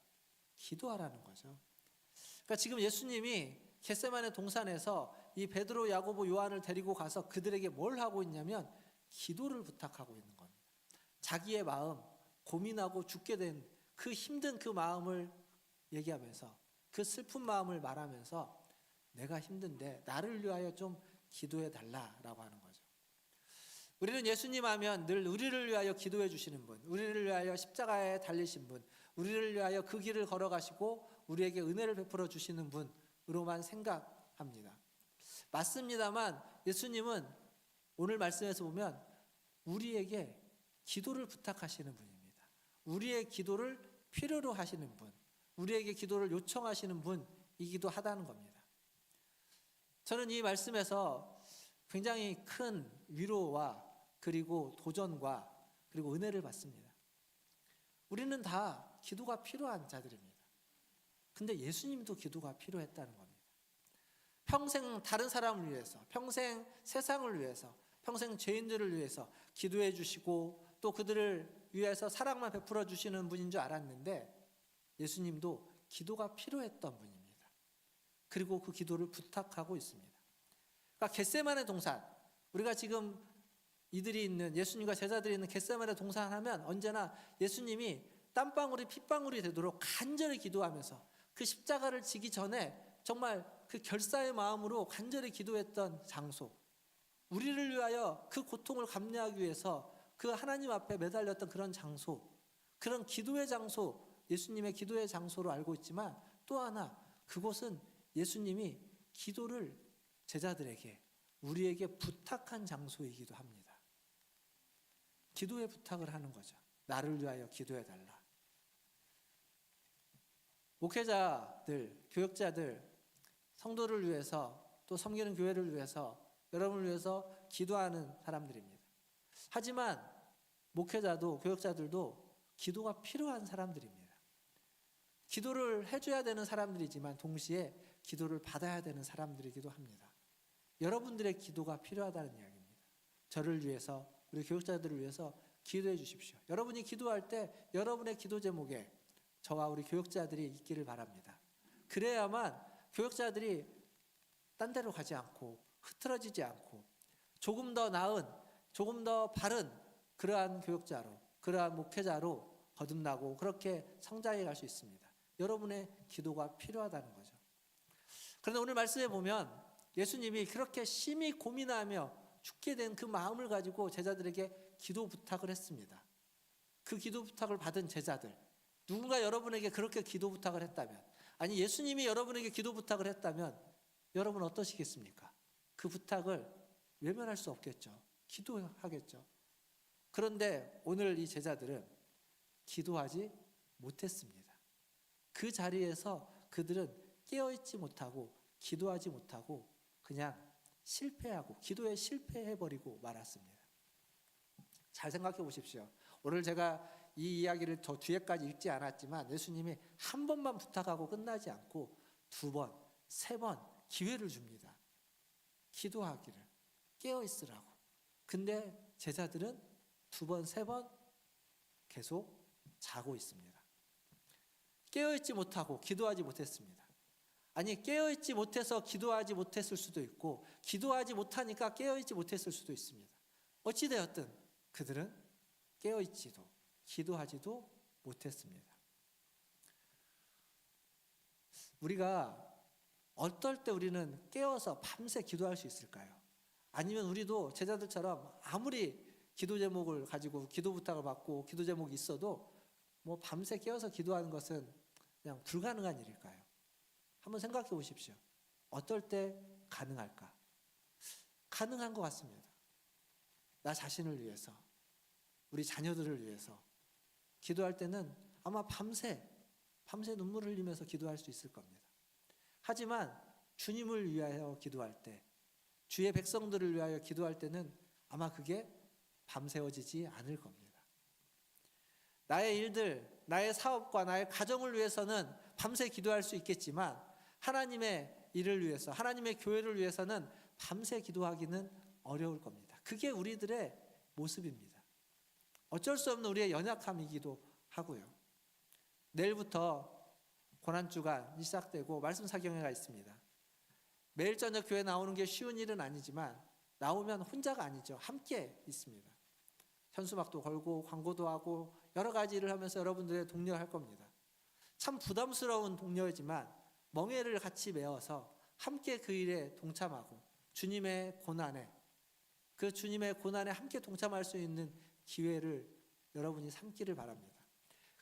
기도하라는 거죠. 그러니까 지금 예수님이 겟세마네 동산에서 이 베드로, 야고보, 요한을 데리고 가서 그들에게 뭘 하고 있냐면 기도를 부탁하고 있는 겁니다. 자기의 마음, 고민하고 죽게 된 그 힘든 그 마음을 얘기하면서 그 슬픈 마음을 말하면서 내가 힘든데 나를 위하여 좀 기도해 달라라고 하는 거죠. 우리는 예수님 하면 늘 우리를 위하여 기도해 주시는 분, 우리를 위하여 십자가에 달리신 분, 우리를 위하여 그 길을 걸어가시고 우리에게 은혜를 베풀어 주시는 분으로만 생각합니다. 맞습니다만 예수님은 오늘 말씀에서 보면 우리에게 기도를 부탁하시는 분입니다. 우리의 기도를 필요로 하시는 분, 우리에게 기도를 요청하시는 분이기도 하다는 겁니다. 저는 이 말씀에서 굉장히 큰 위로와 그리고 도전과 그리고 은혜를 받습니다. 우리는 다 기도가 필요한 자들입니다. 근데 예수님도 기도가 필요했다는 겁니다. 평생 다른 사람을 위해서, 평생 세상을 위해서, 평생 죄인들을 위해서 기도해 주시고 또 그들을 위해서 사랑만 베풀어 주시는 분인 줄 알았는데 예수님도 기도가 필요했던 분입니다. 그리고 그 기도를 부탁하고 있습니다. 그러니까 겟세마네 동산, 우리가 지금 이들이 있는 예수님과 제자들이 있는 겟세마네 동산 하면 언제나 예수님이 땀방울이 핏방울이 되도록 간절히 기도하면서 그 십자가를 지기 전에 정말 그 결사의 마음으로 간절히 기도했던 장소, 우리를 위하여 그 고통을 감내하기 위해서 그 하나님 앞에 매달렸던 그런 장소, 그런 기도의 장소, 예수님의 기도의 장소로 알고 있지만 또 하나 그곳은 예수님이 기도를 제자들에게, 우리에게 부탁한 장소이기도 합니다. 기도의 부탁을 하는 거죠. 나를 위하여 기도해달라. 목회자들, 교역자들, 성도를 위해서 또 섬기는 교회를 위해서, 여러분을 위해서 기도하는 사람들입니다. 하지만 목회자도 교역자들도 기도가 필요한 사람들입니다. 기도를 해줘야 되는 사람들이지만 동시에 기도를 받아야 되는 사람들이기도 합니다. 여러분들의 기도가 필요하다는 이야기입니다. 저를 위해서, 우리 교역자들을 위해서 기도해 주십시오. 여러분이 기도할 때 여러분의 기도 제목에 저와 우리 교역자들이 있기를 바랍니다. 그래야만 교역자들이 딴 데로 가지 않고 흐트러지지 않고 조금 더 나은, 조금 더 바른 그러한 교역자로, 그러한 목회자로 거듭나고 그렇게 성장해 갈 수 있습니다. 여러분의 기도가 필요하다는 거죠. 그런데 오늘 말씀에 보면 예수님이 그렇게 심히 고민하며 죽게 된 그 마음을 가지고 제자들에게 기도 부탁을 했습니다. 그 기도 부탁을 받은 제자들, 누군가 여러분에게 그렇게 기도 부탁을 했다면, 아니 예수님이 여러분에게 기도 부탁을 했다면 여러분 어떠시겠습니까? 그 부탁을 외면할 수 없겠죠. 기도하겠죠. 그런데 오늘 이 제자들은 기도하지 못했습니다. 그 자리에서 그들은 깨어있지 못하고 기도하지 못하고 그냥 실패하고 기도에 실패해버리고 말았습니다. 잘 생각해 보십시오. 오늘 제가 이 이야기를 더 뒤에까지 읽지 않았지만 예수님이 한 번만 부탁하고 끝나지 않고 두 번, 세 번 기회를 줍니다. 기도하기를, 깨어있으라고. 근데 제자들은 두 번, 세 번 계속 자고 있습니다. 깨어있지 못하고 기도하지 못했습니다. 아니 깨어있지 못해서 기도하지 못했을 수도 있고 기도하지 못하니까 깨어있지 못했을 수도 있습니다. 어찌되었든 그들은 깨어있지도 기도하지도 못했습니다. 우리가 어떨 때 우리는 깨어서 밤새 기도할 수 있을까요? 아니면 우리도 제자들처럼 아무리 기도 제목을 가지고 기도 부탁을 받고 기도 제목이 있어도 뭐 밤새 깨어서 기도하는 것은 그냥 불가능한 일일까요? 한번 생각해 보십시오. 어떨 때 가능할까? 가능한 것 같습니다. 나 자신을 위해서, 우리 자녀들을 위해서 기도할 때는 아마 밤새 눈물을 흘리면서 기도할 수 있을 겁니다. 하지만 주님을 위하여 기도할 때, 주의 백성들을 위하여 기도할 때는 아마 그게 밤새워지지 않을 겁니다. 나의 일들, 나의 사업과 나의 가정을 위해서는 밤새 기도할 수 있겠지만 하나님의 일을 위해서, 하나님의 교회를 위해서는 밤새 기도하기는 어려울 겁니다. 그게 우리들의 모습입니다. 어쩔 수 없는 우리의 연약함이기도 하고요. 내일부터 고난주간이 시작되고 말씀 사경회가 있습니다. 매일 저녁 교회 나오는 게 쉬운 일은 아니지만 나오면 혼자가 아니죠. 함께 있습니다. 현수막도 걸고 광고도 하고 여러 가지 일을 하면서 여러분들의 동료할 겁니다. 참 부담스러운 동료이지만 멍에를 같이 메어서 함께 그 일에 동참하고 주님의 고난에, 그 주님의 고난에 함께 동참할 수 있는 기회를 여러분이 삼기를 바랍니다.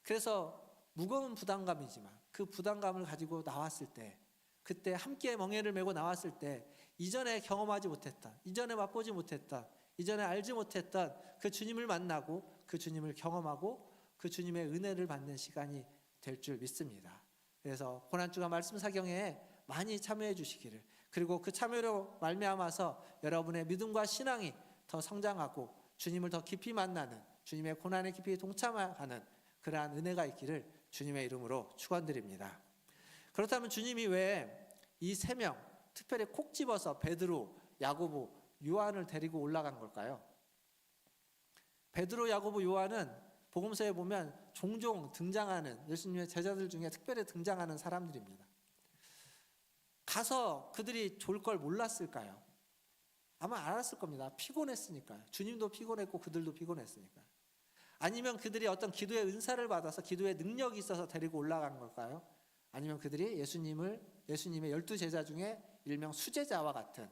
그래서 무거운 부담감이지만 그 부담감을 가지고 나왔을 때, 그때 함께 멍에를 메고 나왔을 때 이전에 경험하지 못했던, 이전에 맛보지 못했던, 이전에 알지 못했던 그 주님을 만나고 그 주님을 경험하고 그 주님의 은혜를 받는 시간이 될 줄 믿습니다. 그래서 고난주간 말씀 사경회에 많이 참여해 주시기를, 그리고 그 참여로 말미암아서 여러분의 믿음과 신앙이 더 성장하고 주님을 더 깊이 만나는, 주님의 고난에 깊이 동참하는 그러한 은혜가 있기를 주님의 이름으로 축원드립니다. 그렇다면 주님이 왜 이 세 명 특별히 콕 집어서 베드로, 야고보, 요한을 데리고 올라간 걸까요? 베드로, 야고보, 요한은 복음서에 보면 종종 등장하는 예수님의 제자들 중에 특별히 등장하는 사람들입니다. 가서 그들이 졸 걸 몰랐을까요? 아마 알았을 겁니다. 피곤했으니까요. 주님도 피곤했고 그들도 피곤했으니까요. 아니면 그들이 어떤 기도의 은사를 받아서 기도의 능력이 있어서 데리고 올라간 걸까요? 아니면 그들이 예수님의 12제자 중에 일명 수제자와 같은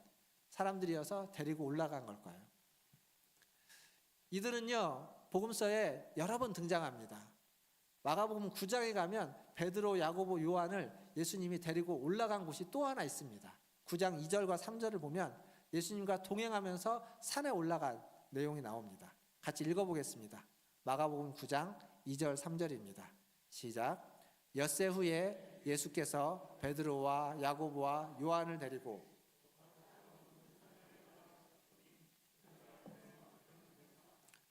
사람들이어서 데리고 올라간 걸까요? 이들은요, 복음서에 여러 번 등장합니다. 마가복음 9장에 가면 베드로, 야고보, 요한을 예수님이 데리고 올라간 곳이 또 하나 있습니다. 9장 2절과 3절을 보면 예수님과 동행하면서 산에 올라간 내용이 나옵니다. 같이 읽어보겠습니다. 마가복음 9장 2절 3절입니다. 시작. 엿새 후에 예수께서 베드로와 야고보와 요한을 데리고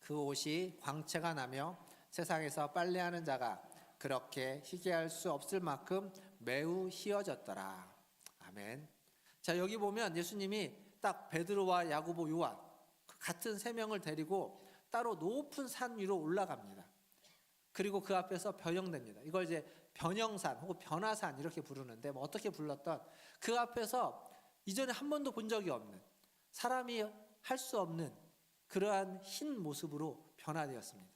그 옷이 광채가 나며 세상에서 빨래하는 자가 그렇게 희게할 수 없을 만큼 매우 희어졌더라. 아멘. 자, 여기 보면 예수님이 딱 베드로와 야고보, 요한 같은 세 명을 데리고 따로 높은 산 위로 올라갑니다. 그리고 그 앞에서 변형됩니다. 이걸 이제 변형산 혹은 변화산 이렇게 부르는데 뭐 어떻게 불렀던 그 앞에서 이전에 한 번도 본 적이 없는 사람이 할 수 없는 그러한 흰 모습으로 변화되었습니다.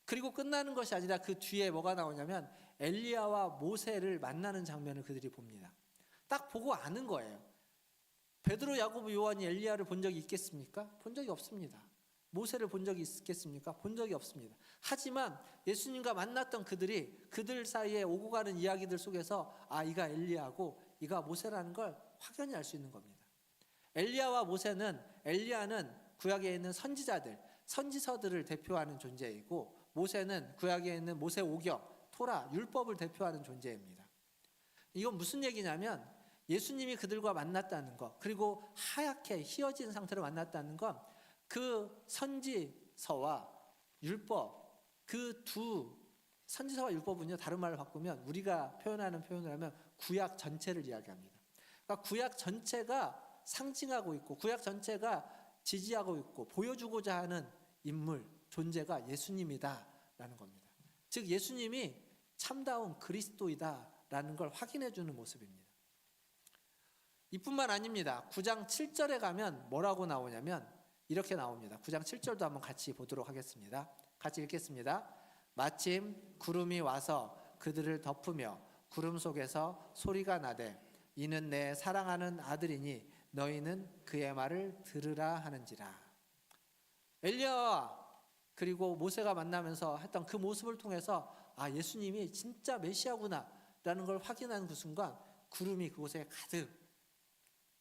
그리고 끝나는 것이 아니라 그 뒤에 뭐가 나오냐면 엘리야와 모세를 만나는 장면을 그들이 봅니다. 딱 보고 아는 거예요. 베드로, 야고보, 요한이 엘리야를 본 적이 있겠습니까? 본 적이 없습니다. 모세를 본 적이 있겠습니까? 본 적이 없습니다. 하지만 예수님과 만났던 그들이 그들 사이에 오고 가는 이야기들 속에서 이가 엘리야고 이가 모세라는 걸 확연히 알 수 있는 겁니다. 엘리야와 모세는 엘리야는 구약에 있는 선지자들, 선지서들을 대표하는 존재이고 모세는 구약에 있는 모세 오경, 토라, 율법을 대표하는 존재입니다. 이건 무슨 얘기냐면 예수님이 그들과 만났다는 것, 그리고 하얗게 희어진 상태로 만났다는 건 그 선지서와 율법, 그 두 선지서와 율법은요, 다른 말을 바꾸면 우리가 표현하는 표현을 하면 구약 전체를 이야기합니다. 그러니까 구약 전체가 상징하고 있고 구약 전체가 지지하고 있고 보여주고자 하는 인물, 존재가 예수님이다라는 겁니다. 즉 예수님이 참다운 그리스도이다라는 걸 확인해 주는 모습입니다. 이뿐만 아닙니다. 9장 7절에 가면 뭐라고 나오냐면 이렇게 나옵니다. 9장 7절도 한번 같이 보도록 하겠습니다. 같이 읽겠습니다. 마침 구름이 와서 그들을 덮으며 구름 속에서 소리가 나되 이는 내 사랑하는 아들이니 너희는 그의 말을 들으라 하는지라. 엘리야와 그리고 모세가 만나면서 했던 그 모습을 통해서 예수님이 진짜 메시아구나 라는 걸 확인한 그 순간 구름이 그곳에 가득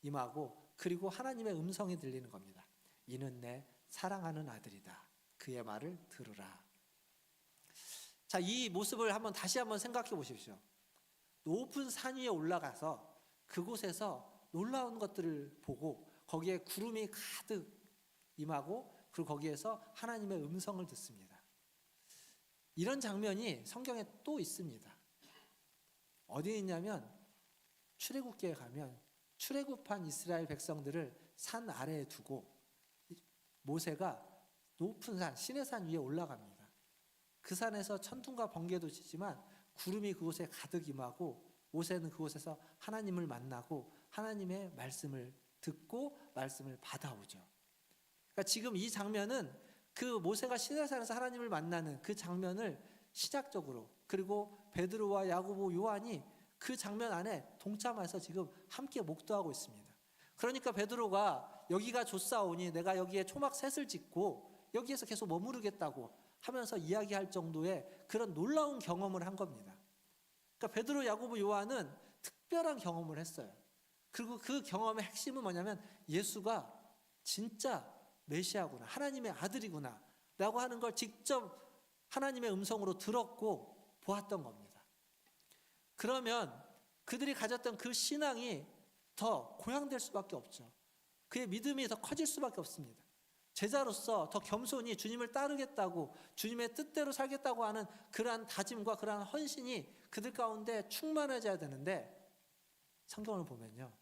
임하고 그리고 하나님의 음성이 들리는 겁니다. 이는 내 사랑하는 아들이다. 그의 말을 들으라. 자, 이 모습을 다시 한번 생각해 보십시오. 높은 산 위에 올라가서 그곳에서 놀라운 것들을 보고 거기에 구름이 가득 임하고 그리고 거기에서 하나님의 음성을 듣습니다. 이런 장면이 성경에 또 있습니다. 어디에 있냐면 출애굽기에 가면 출애굽한 이스라엘 백성들을 산 아래에 두고 모세가 높은 산, 시내산 위에 올라갑니다. 그 산에서 천둥과 번개도 치지만 구름이 그곳에 가득 임하고 모세는 그곳에서 하나님을 만나고 하나님의 말씀을 듣고 말씀을 받아오죠. 그러니까 지금 이 장면은 그 모세가 시내산에서 하나님을 만나는 그 장면을 시작적으로 그리고 베드로와 야고보, 요한이 그 장면 안에 동참해서 지금 함께 목도하고 있습니다. 그러니까 베드로가 여기가 좋사오니 내가 여기에 초막 셋을 짓고 여기에서 계속 머무르겠다고 하면서 이야기할 정도의 그런 놀라운 경험을 한 겁니다. 그러니까 베드로, 야고보, 요한은 특별한 경험을 했어요. 그리고 그 경험의 핵심은 뭐냐면 예수가 진짜 메시아구나, 하나님의 아들이구나 라고 하는 걸 직접 하나님의 음성으로 들었고 보았던 겁니다. 그러면 그들이 가졌던 그 신앙이 더 고양될 수밖에 없죠. 그의 믿음이 더 커질 수밖에 없습니다. 제자로서 더 겸손히 주님을 따르겠다고 주님의 뜻대로 살겠다고 하는 그러한 다짐과 그러한 헌신이 그들 가운데 충만해져야 되는데 성경을 보면요.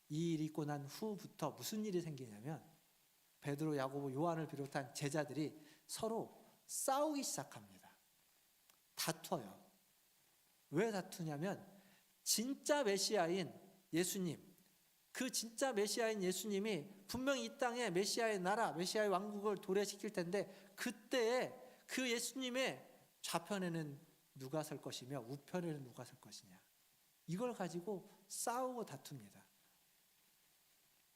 이 일이 있고 난 후부터 무슨 일이 생기냐면 베드로, 야고보, 요한을 비롯한 제자들이 서로 싸우기 시작합니다. 다퉈요. 왜 다투냐면 진짜 메시아인 예수님, 그 진짜 메시아인 예수님이 분명히 이 땅에 메시아의 나라, 메시아의 왕국을 도래시킬 텐데 그때에 그 예수님의 좌편에는 누가 설 것이며 우편에는 누가 설 것이냐, 이걸 가지고 싸우고 다툽니다.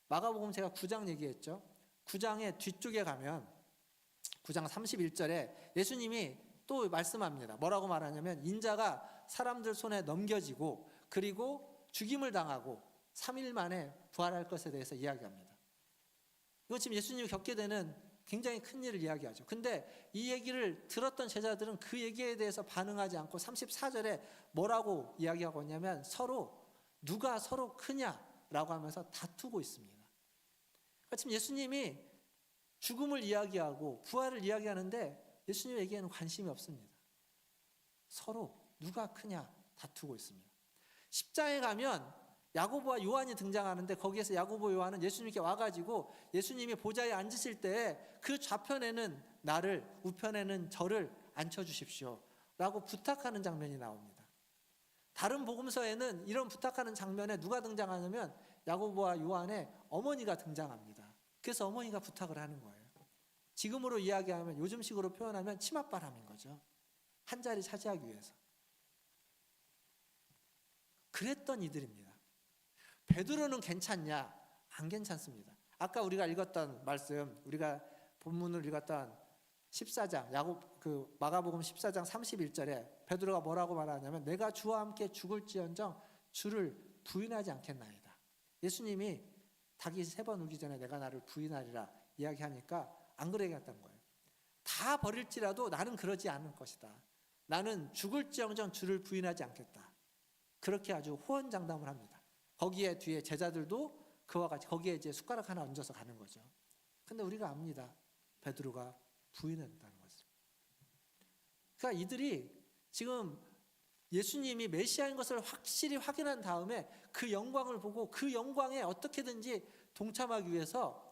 마가복음 제가 9장 얘기했죠. 9장의 뒤쪽에 가면 9장 31절에 예수님이 또 말씀합니다. 뭐라고 말하냐면 인자가 사람들 손에 넘겨지고 그리고 죽임을 당하고 3일 만에 부활할 것에 대해서 이야기합니다. 이거 지금 예수님이 겪게 되는 굉장히 큰 일을 이야기하죠. 근데 이 얘기를 들었던 제자들은 그 얘기에 대해서 반응하지 않고 34절에 뭐라고 이야기하고 있냐면 서로 누가 서로 크냐라고 하면서 다투고 있습니다. 그러니까 지금 예수님이 죽음을 이야기하고 부활을 이야기하는데 예수님에게는 관심이 없습니다. 서로 누가 크냐 다투고 있습니다. 10장에 가면 야고보와 요한이 등장하는데 거기에서 야고보 요한은 예수님께 와가지고 예수님이 보좌에 앉으실 때 그 좌편에는 나를 우편에는 저를 앉혀주십시오 라고 부탁하는 장면이 나옵니다. 다른 복음서에는 이런 부탁하는 장면에 누가 등장하냐면 야고보와 요한의 어머니가 등장합니다. 그래서 어머니가 부탁을 하는 거예요. 지금으로 이야기하면 요즘식으로 표현하면 치맛바람인 거죠. 한 자리 차지하기 위해서. 그랬던 이들입니다. 베드로는 괜찮냐? 안 괜찮습니다. 아까 우리가 읽었던 말씀, 우리가 본문을 읽었던 14장, 마가복음 14장 31절에 베드로가 뭐라고 말하냐면 내가 주와 함께 죽을지언정 주를 부인하지 않겠나이다. 예수님이 닭이 3번 울기 전에 내가 나를 부인하리라 이야기하니까 안 그러겠다는 거예요. 다 버릴지라도 나는 그러지 않을 것이다. 나는 죽을지언정 주를 부인하지 않겠다. 그렇게 아주 호언장담을 합니다. 거기에 뒤에 제자들도 그와 같이 거기에 이제 숟가락 하나 얹어서 가는 거죠. 근데 우리가 압니다. 베드로가 부인했다는 것을. 그러니까 이들이 지금 예수님이 메시아인 것을 확실히 확인한 다음에 그 영광을 보고 그 영광에 어떻게든지 동참하기 위해서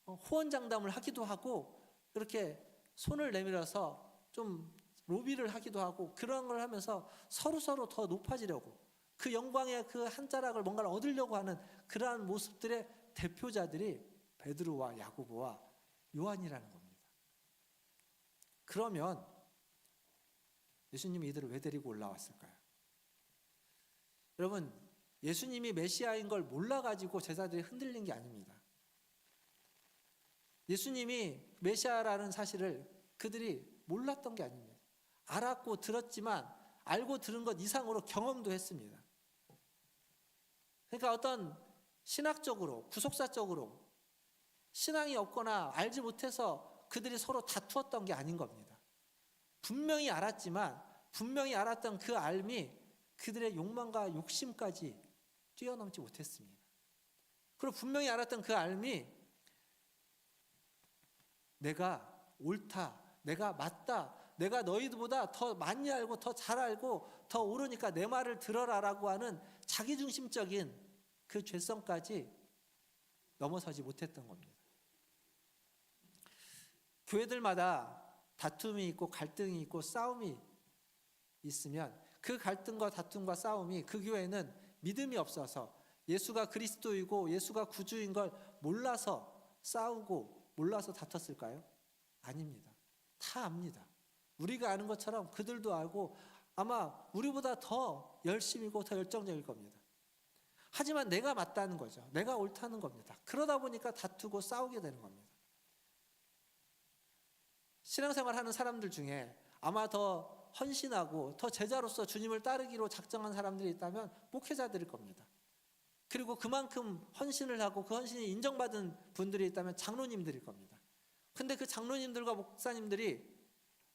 호언장담을 하기도 하고 이렇게 손을 내밀어서 좀 로비를 하기도 하고 그런 걸 하면서 서로 더 높아지려고 그 영광의 그 한 자락을 뭔가를 얻으려고 하는 그러한 모습들의 대표자들이 베드로와 야고보와 요한이라는 겁니다. 그러면 예수님이 이들을 왜 데리고 올라왔을까요? 여러분, 예수님이 메시아인 걸 몰라가지고 제자들이 흔들린 게 아닙니다. 예수님이 메시아라는 사실을 그들이 몰랐던 게 아닙니다. 알았고 들었지만 알고 들은 것 이상으로 경험도 했습니다. 그러니까 어떤 신학적으로, 구속사적으로 신앙이 없거나 알지 못해서 그들이 서로 다투었던 게 아닌 겁니다. 분명히 알았지만 분명히 알았던 그 알미 그들의 욕망과 욕심까지 뛰어넘지 못했습니다. 그리고 분명히 알았던 그 알미 내가 옳다, 내가 맞다, 내가 너희들보다 더 많이 알고 더 잘 알고 더 옳으니까 내 말을 들어라라고 하는 자기중심적인 그 죄성까지 넘어서지 못했던 겁니다. 교회들마다 다툼이 있고 갈등이 있고 싸움이 있으면 그 갈등과 다툼과 싸움이 그 교회는 믿음이 없어서 예수가 그리스도이고 예수가 구주인 걸 몰라서 싸우고 몰라서 다퉜을까요? 아닙니다. 다 압니다. 우리가 아는 것처럼 그들도 알고 아마 우리보다 더 열심이고 더 열정적일 겁니다. 하지만 내가 맞다는 거죠. 내가 옳다는 겁니다. 그러다 보니까 다투고 싸우게 되는 겁니다. 신앙생활 하는 사람들 중에 아마 더 헌신하고 더 제자로서 주님을 따르기로 작정한 사람들이 있다면 목회자들일 겁니다. 그리고 그만큼 헌신을 하고 그 헌신이 인정받은 분들이 있다면 장로님들일 겁니다. 근데 그 장로님들과 목사님들이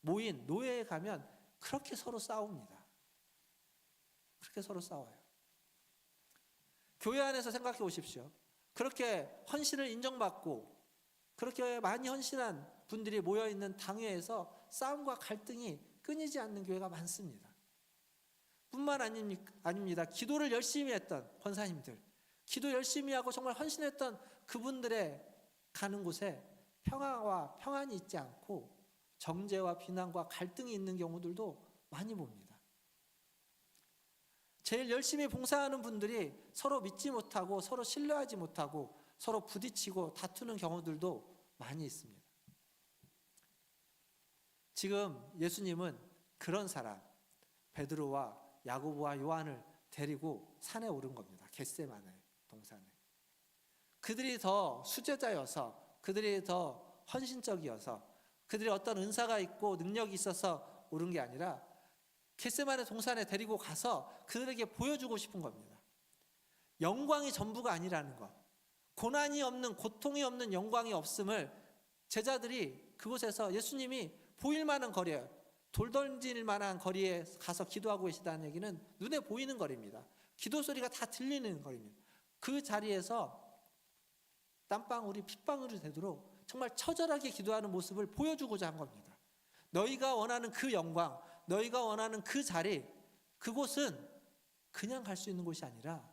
모인 노예에 가면 그렇게 서로 싸웁니다. 그렇게 서로 싸워요. 교회 안에서 생각해 보십시오. 그렇게 헌신을 인정받고 그렇게 많이 헌신한 분들이 모여있는 당회에서 싸움과 갈등이 끊이지 않는 교회가 많습니다. 뿐만 아닙니다. 기도를 열심히 했던 권사님들, 기도 열심히 하고 정말 헌신했던 그분들의 가는 곳에 평화와 평안이 있지 않고 정죄와 비난과 갈등이 있는 경우들도 많이 봅니다. 제일 열심히 봉사하는 분들이 서로 믿지 못하고 서로 신뢰하지 못하고 서로 부딪히고 다투는 경우들도 많이 있습니다. 지금 예수님은 그런 사람 베드로와 야고보와 요한을 데리고 산에 오른 겁니다. 겟세마네 동산에. 그들이 더 수제자여서, 그들이 더 헌신적이어서, 그들이 어떤 은사가 있고 능력이 있어서 오른 게 아니라 겟세마네 동산에 데리고 가서 그들에게 보여주고 싶은 겁니다. 영광이 전부가 아니라는 것, 고난이 없는, 고통이 없는 영광이 없음을 제자들이 그곳에서 예수님이 보일 만한 거리에, 돌 던질 만한 거리에 가서 기도하고 계시다는 얘기는 눈에 보이는 거리입니다. 기도 소리가 다 들리는 거리입니다. 그 자리에서 땀방울이 핏방울이 되도록 정말 처절하게 기도하는 모습을 보여주고자 한 겁니다. 너희가 원하는 그 영광, 너희가 원하는 그 자리, 그곳은 그냥 갈 수 있는 곳이 아니라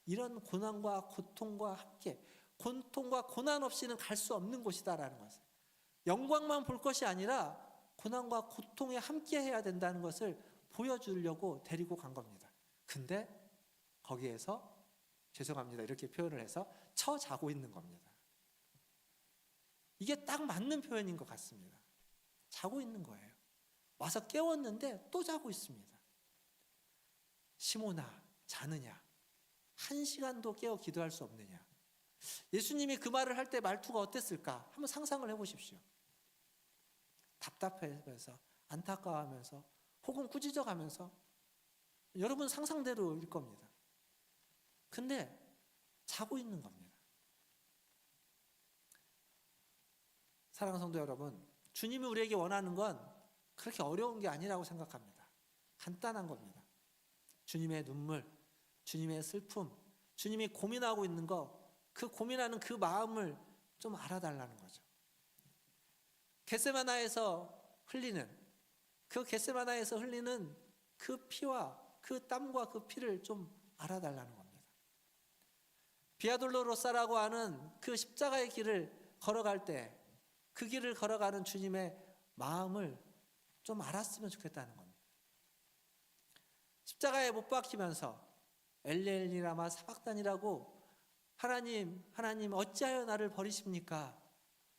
이런 고난과 고통과 함께, 고통과 고난 없이는 갈 수 없는 곳이다라는 것을, 영광만 볼 것이 아니라 고난과 고통에 함께 해야 된다는 것을 보여주려고 데리고 간 겁니다. 근데 거기에서 죄송합니다 이렇게 표현을 해서 자고 있는 겁니다. 이게 딱 맞는 표현인 것 같습니다. 자고 있는 거예요. 와서 깨웠는데 또 자고 있습니다. 시몬아 자느냐? 1시간도 깨어 기도할 수 없느냐? 예수님이 그 말을 할 때 말투가 어땠을까? 한번 상상을 해보십시오. 답답해하면서, 안타까워하면서, 혹은 꾸짖어가면서, 여러분 상상대로일 겁니다. 근데 자고 있는 겁니다. 사랑하는 성도 여러분, 주님이 우리에게 원하는 건 그렇게 어려운 게 아니라고 생각합니다. 간단한 겁니다. 주님의 눈물, 주님의 슬픔, 주님이 고민하고 있는 거, 그 고민하는 그 마음을 좀 알아달라는 거죠. 겟세마나에서 흘리는 그 피와 그 땀과 그 피를 좀 알아달라는 겁니다. 비아돌로로사라고 하는 그 십자가의 길을 걸어갈 때 그 길을 걸어가는 주님의 마음을 좀 알았으면 좋겠다는 겁니다. 십자가에 못 박히면서 엘리 라마 사박단이라고 하나님 어찌하여 나를 버리십니까?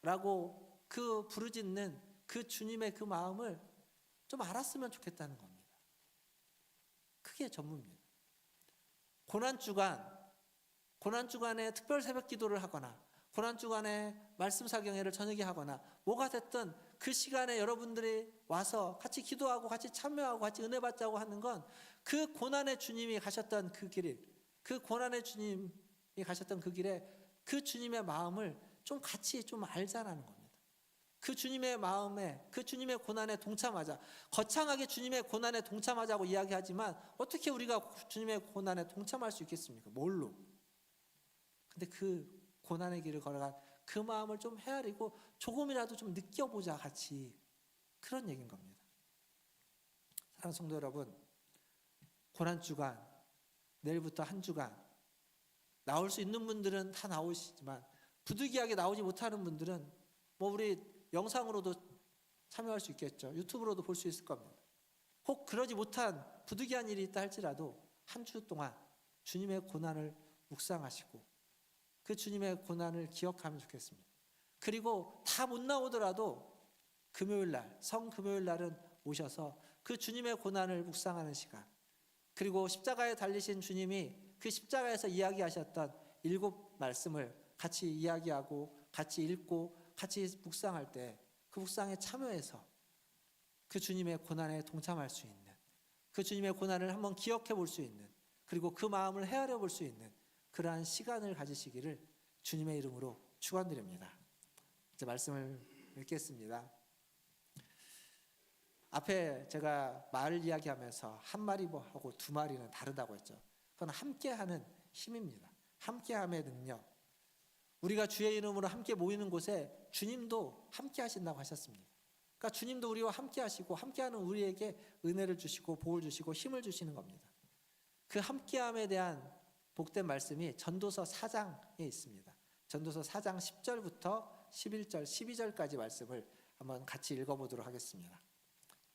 라고 그 부르짖는 그 주님의 그 마음을 좀 알았으면 좋겠다는 겁니다. 그게 전부입니다. 고난주간에 특별 새벽 기도를 하거나 고난주간에 말씀 사경회를 저녁에 하거나 뭐가 됐든 그 시간에 여러분들이 와서 같이 기도하고 같이 참여하고 같이 은혜 받자고 하는 건 그 고난의 주님이 가셨던 그 길에, 그 고난의 주님이 가셨던 그 길에 그 주님의 마음을 좀 같이 좀 알자라는 겁니다. 그 주님의 마음에, 그 주님의 고난에 동참하자. 거창하게 주님의 고난에 동참하자고 이야기하지만 어떻게 우리가 주님의 고난에 동참할 수 있겠습니까? 뭘로? 근데 그 고난의 길을 걸어간 그 마음을 좀 헤아리고 조금이라도 좀 느껴보자 같이, 그런 얘기인 겁니다. 사랑하는 성도 여러분, 고난주간, 내일부터 한 주간 나올 수 있는 분들은 다 나오시지만 부득이하게 나오지 못하는 분들은 뭐 우리 영상으로도 참여할 수 있겠죠. 유튜브로도 볼 수 있을 겁니다. 혹 그러지 못한 부득이한 일이 있다 할지라도 한 주 동안 주님의 고난을 묵상하시고 그 주님의 고난을 기억하면 좋겠습니다. 그리고 다 못 나오더라도 금요일날, 성금요일날은 오셔서 그 주님의 고난을 묵상하는 시간, 그리고 십자가에 달리신 주님이 그 십자가에서 이야기하셨던 7 말씀을 같이 이야기하고 같이 읽고 같이 묵상할 때 그 묵상에 참여해서 그 주님의 고난에 동참할 수 있는, 그 주님의 고난을 한번 기억해 볼 수 있는, 그리고 그 마음을 헤아려 볼 수 있는 그러한 시간을 가지시기를 주님의 이름으로 축원드립니다. 이제 말씀을 읽겠습니다. 앞에 제가 말을 이야기하면서 한 마리하고 2마리는 다르다고 했죠. 그건 함께하는 힘입니다. 함께함의 능력. 우리가 주의 이름으로 함께 모이는 곳에 주님도 함께 하신다고 하셨습니다. 그러니까 주님도 우리와 함께 하시고 함께하는 우리에게 은혜를 주시고 복을 주시고 힘을 주시는 겁니다. 그 함께함에 대한 복된 말씀이 전도서 4장에 있습니다. 전도서 4장 10절부터 11절, 12절까지 말씀을 한번 같이 읽어보도록 하겠습니다.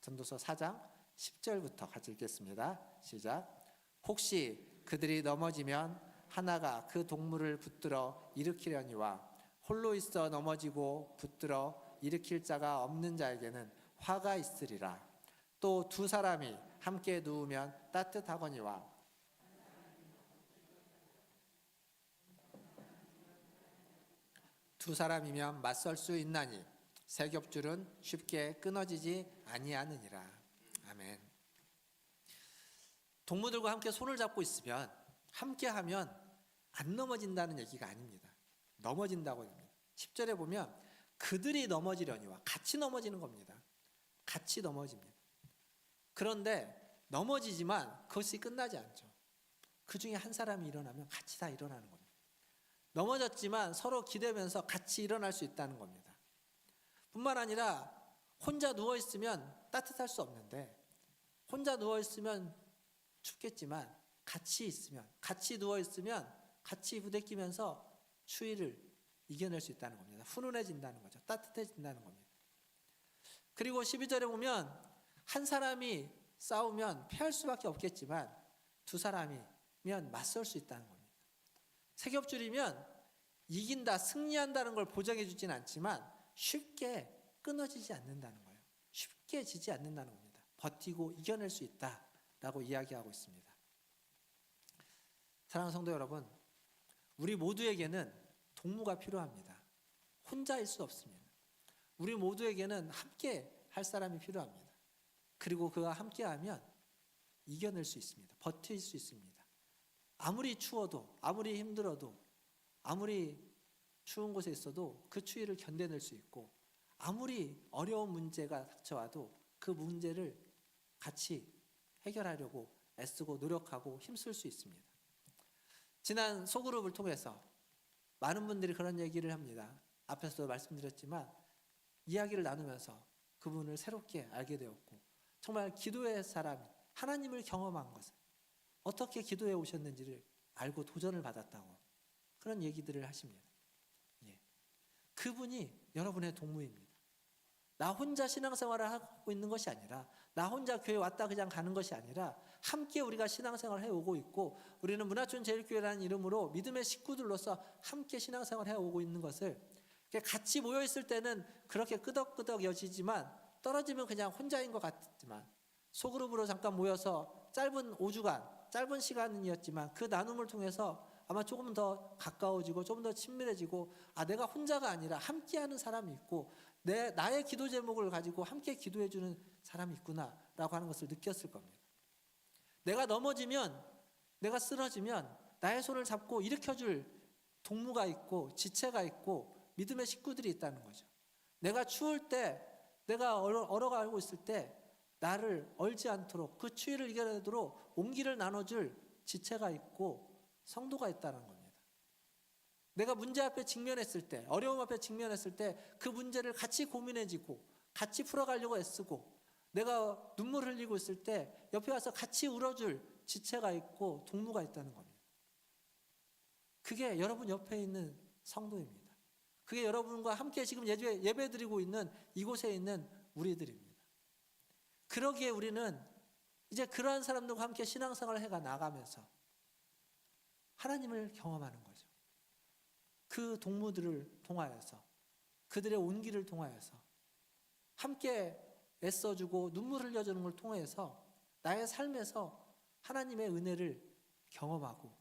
전도서 4장 10절부터 같이 읽겠습니다. 시작. 혹시 그들이 넘어지면 하나가 그 동물을 붙들어 일으키려니와 홀로 있어 넘어지고 붙들어 일으킬 자가 없는 자에게는 화가 있으리라. 또 두 사람이 함께 누우면 따뜻하거니와 두 사람이면 맞설 수 있나니 세 겹줄은 쉽게 끊어지지 아니하느니라. 아멘. 동무들과 함께 손을 잡고 있으면 함께 하면 안 넘어진다는 얘기가 아닙니다. 넘어진다고 합니다. 10절에 보면 그들이 넘어지려니와 같이 넘어지는 겁니다. 같이 넘어집니다. 그런데 넘어지지만 그것이 끝나지 않죠. 그 중에 한 사람이 일어나면 같이 다 일어나는 겁니다. 넘어졌지만 서로 기대면서 같이 일어날 수 있다는 겁니다. 뿐만 아니라 혼자 누워있으면 따뜻할 수 없는데 혼자 누워있으면 춥겠지만 같이 있으면, 같이 누워있으면 같이 부대끼면서 추위를 이겨낼 수 있다는 겁니다. 훈훈해진다는 거죠. 따뜻해진다는 겁니다. 그리고 12절에 보면 한 사람이 싸우면 패할 수밖에 없겠지만 두 사람이면 맞설 수 있다는 겁니다. 세 겹줄이면 이긴다, 승리한다는 걸 보장해 주진 않지만 쉽게 끊어지지 않는다는 거예요. 쉽게 지지 않는다는 겁니다. 버티고 이겨낼 수 있다라고 이야기하고 있습니다. 사랑하는 성도 여러분, 우리 모두에게는 동무가 필요합니다. 혼자일 수 없습니다. 우리 모두에게는 함께 할 사람이 필요합니다. 그리고 그가 함께하면 이겨낼 수 있습니다. 버틸 수 있습니다. 아무리 추워도, 아무리 힘들어도, 아무리 추운 곳에 있어도 그 추위를 견뎌낼 수 있고, 아무리 어려운 문제가 닥쳐와도 그 문제를 같이 해결하려고 애쓰고 노력하고 힘쓸 수 있습니다. 지난 소그룹을 통해서 많은 분들이 그런 얘기를 합니다. 앞에서도 말씀드렸지만 이야기를 나누면서 그분을 새롭게 알게 되었고, 정말 기도의 사람이 하나님을 경험한 것을, 어떻게 기도해 오셨는지를 알고 도전을 받았다고 그런 얘기들을 하십니다. 예. 그분이 여러분의 동무입니다. 나 혼자 신앙생활을 하고 있는 것이 아니라, 나 혼자 교회 왔다 그냥 가는 것이 아니라 함께 우리가 신앙생활을 해오고 있고, 우리는 문화촌 제일교회라는 이름으로 믿음의 식구들로서 함께 신앙생활을 해오고 있는 것을, 같이 모여있을 때는 그렇게 끄덕끄덕 여지지만 떨어지면 그냥 혼자인 것 같지만, 소그룹으로 잠깐 모여서 짧은 5주간 짧은 시간이었지만 그 나눔을 통해서 아마 조금 더 가까워지고 조금 더 친밀해지고, 내가 혼자가 아니라 함께하는 사람이 있고 나의 기도 제목을 가지고 함께 기도해주는 사람이 있구나라고 하는 것을 느꼈을 겁니다. 내가 넘어지면, 내가 쓰러지면 나의 손을 잡고 일으켜줄 동무가 있고 지체가 있고 믿음의 식구들이 있다는 거죠. 내가 추울 때, 내가 얼어가고 있을 때 나를 얼지 않도록, 그 추위를 이겨내도록 온기를 나눠줄 지체가 있고 성도가 있다는 겁니다. 내가 문제 앞에 직면했을 때, 어려움 앞에 직면했을 때 그 문제를 같이 고민해지고 같이 풀어가려고 애쓰고, 내가 눈물 흘리고 있을 때 옆에 와서 같이 울어줄 지체가 있고 동무가 있다는 겁니다. 그게 여러분 옆에 있는 성도입니다. 그게 여러분과 함께 지금 예배드리고 있는 이곳에 있는 우리들입니다. 그러기에 우리는 이제 그러한 사람들과 함께 신앙생활을 해가 나가면서 하나님을 경험하는 거죠. 그 동무들을 통하여서, 그들의 온기를 통하여서, 함께 애써주고 눈물 흘려주는 걸 통해서 나의 삶에서 하나님의 은혜를 경험하고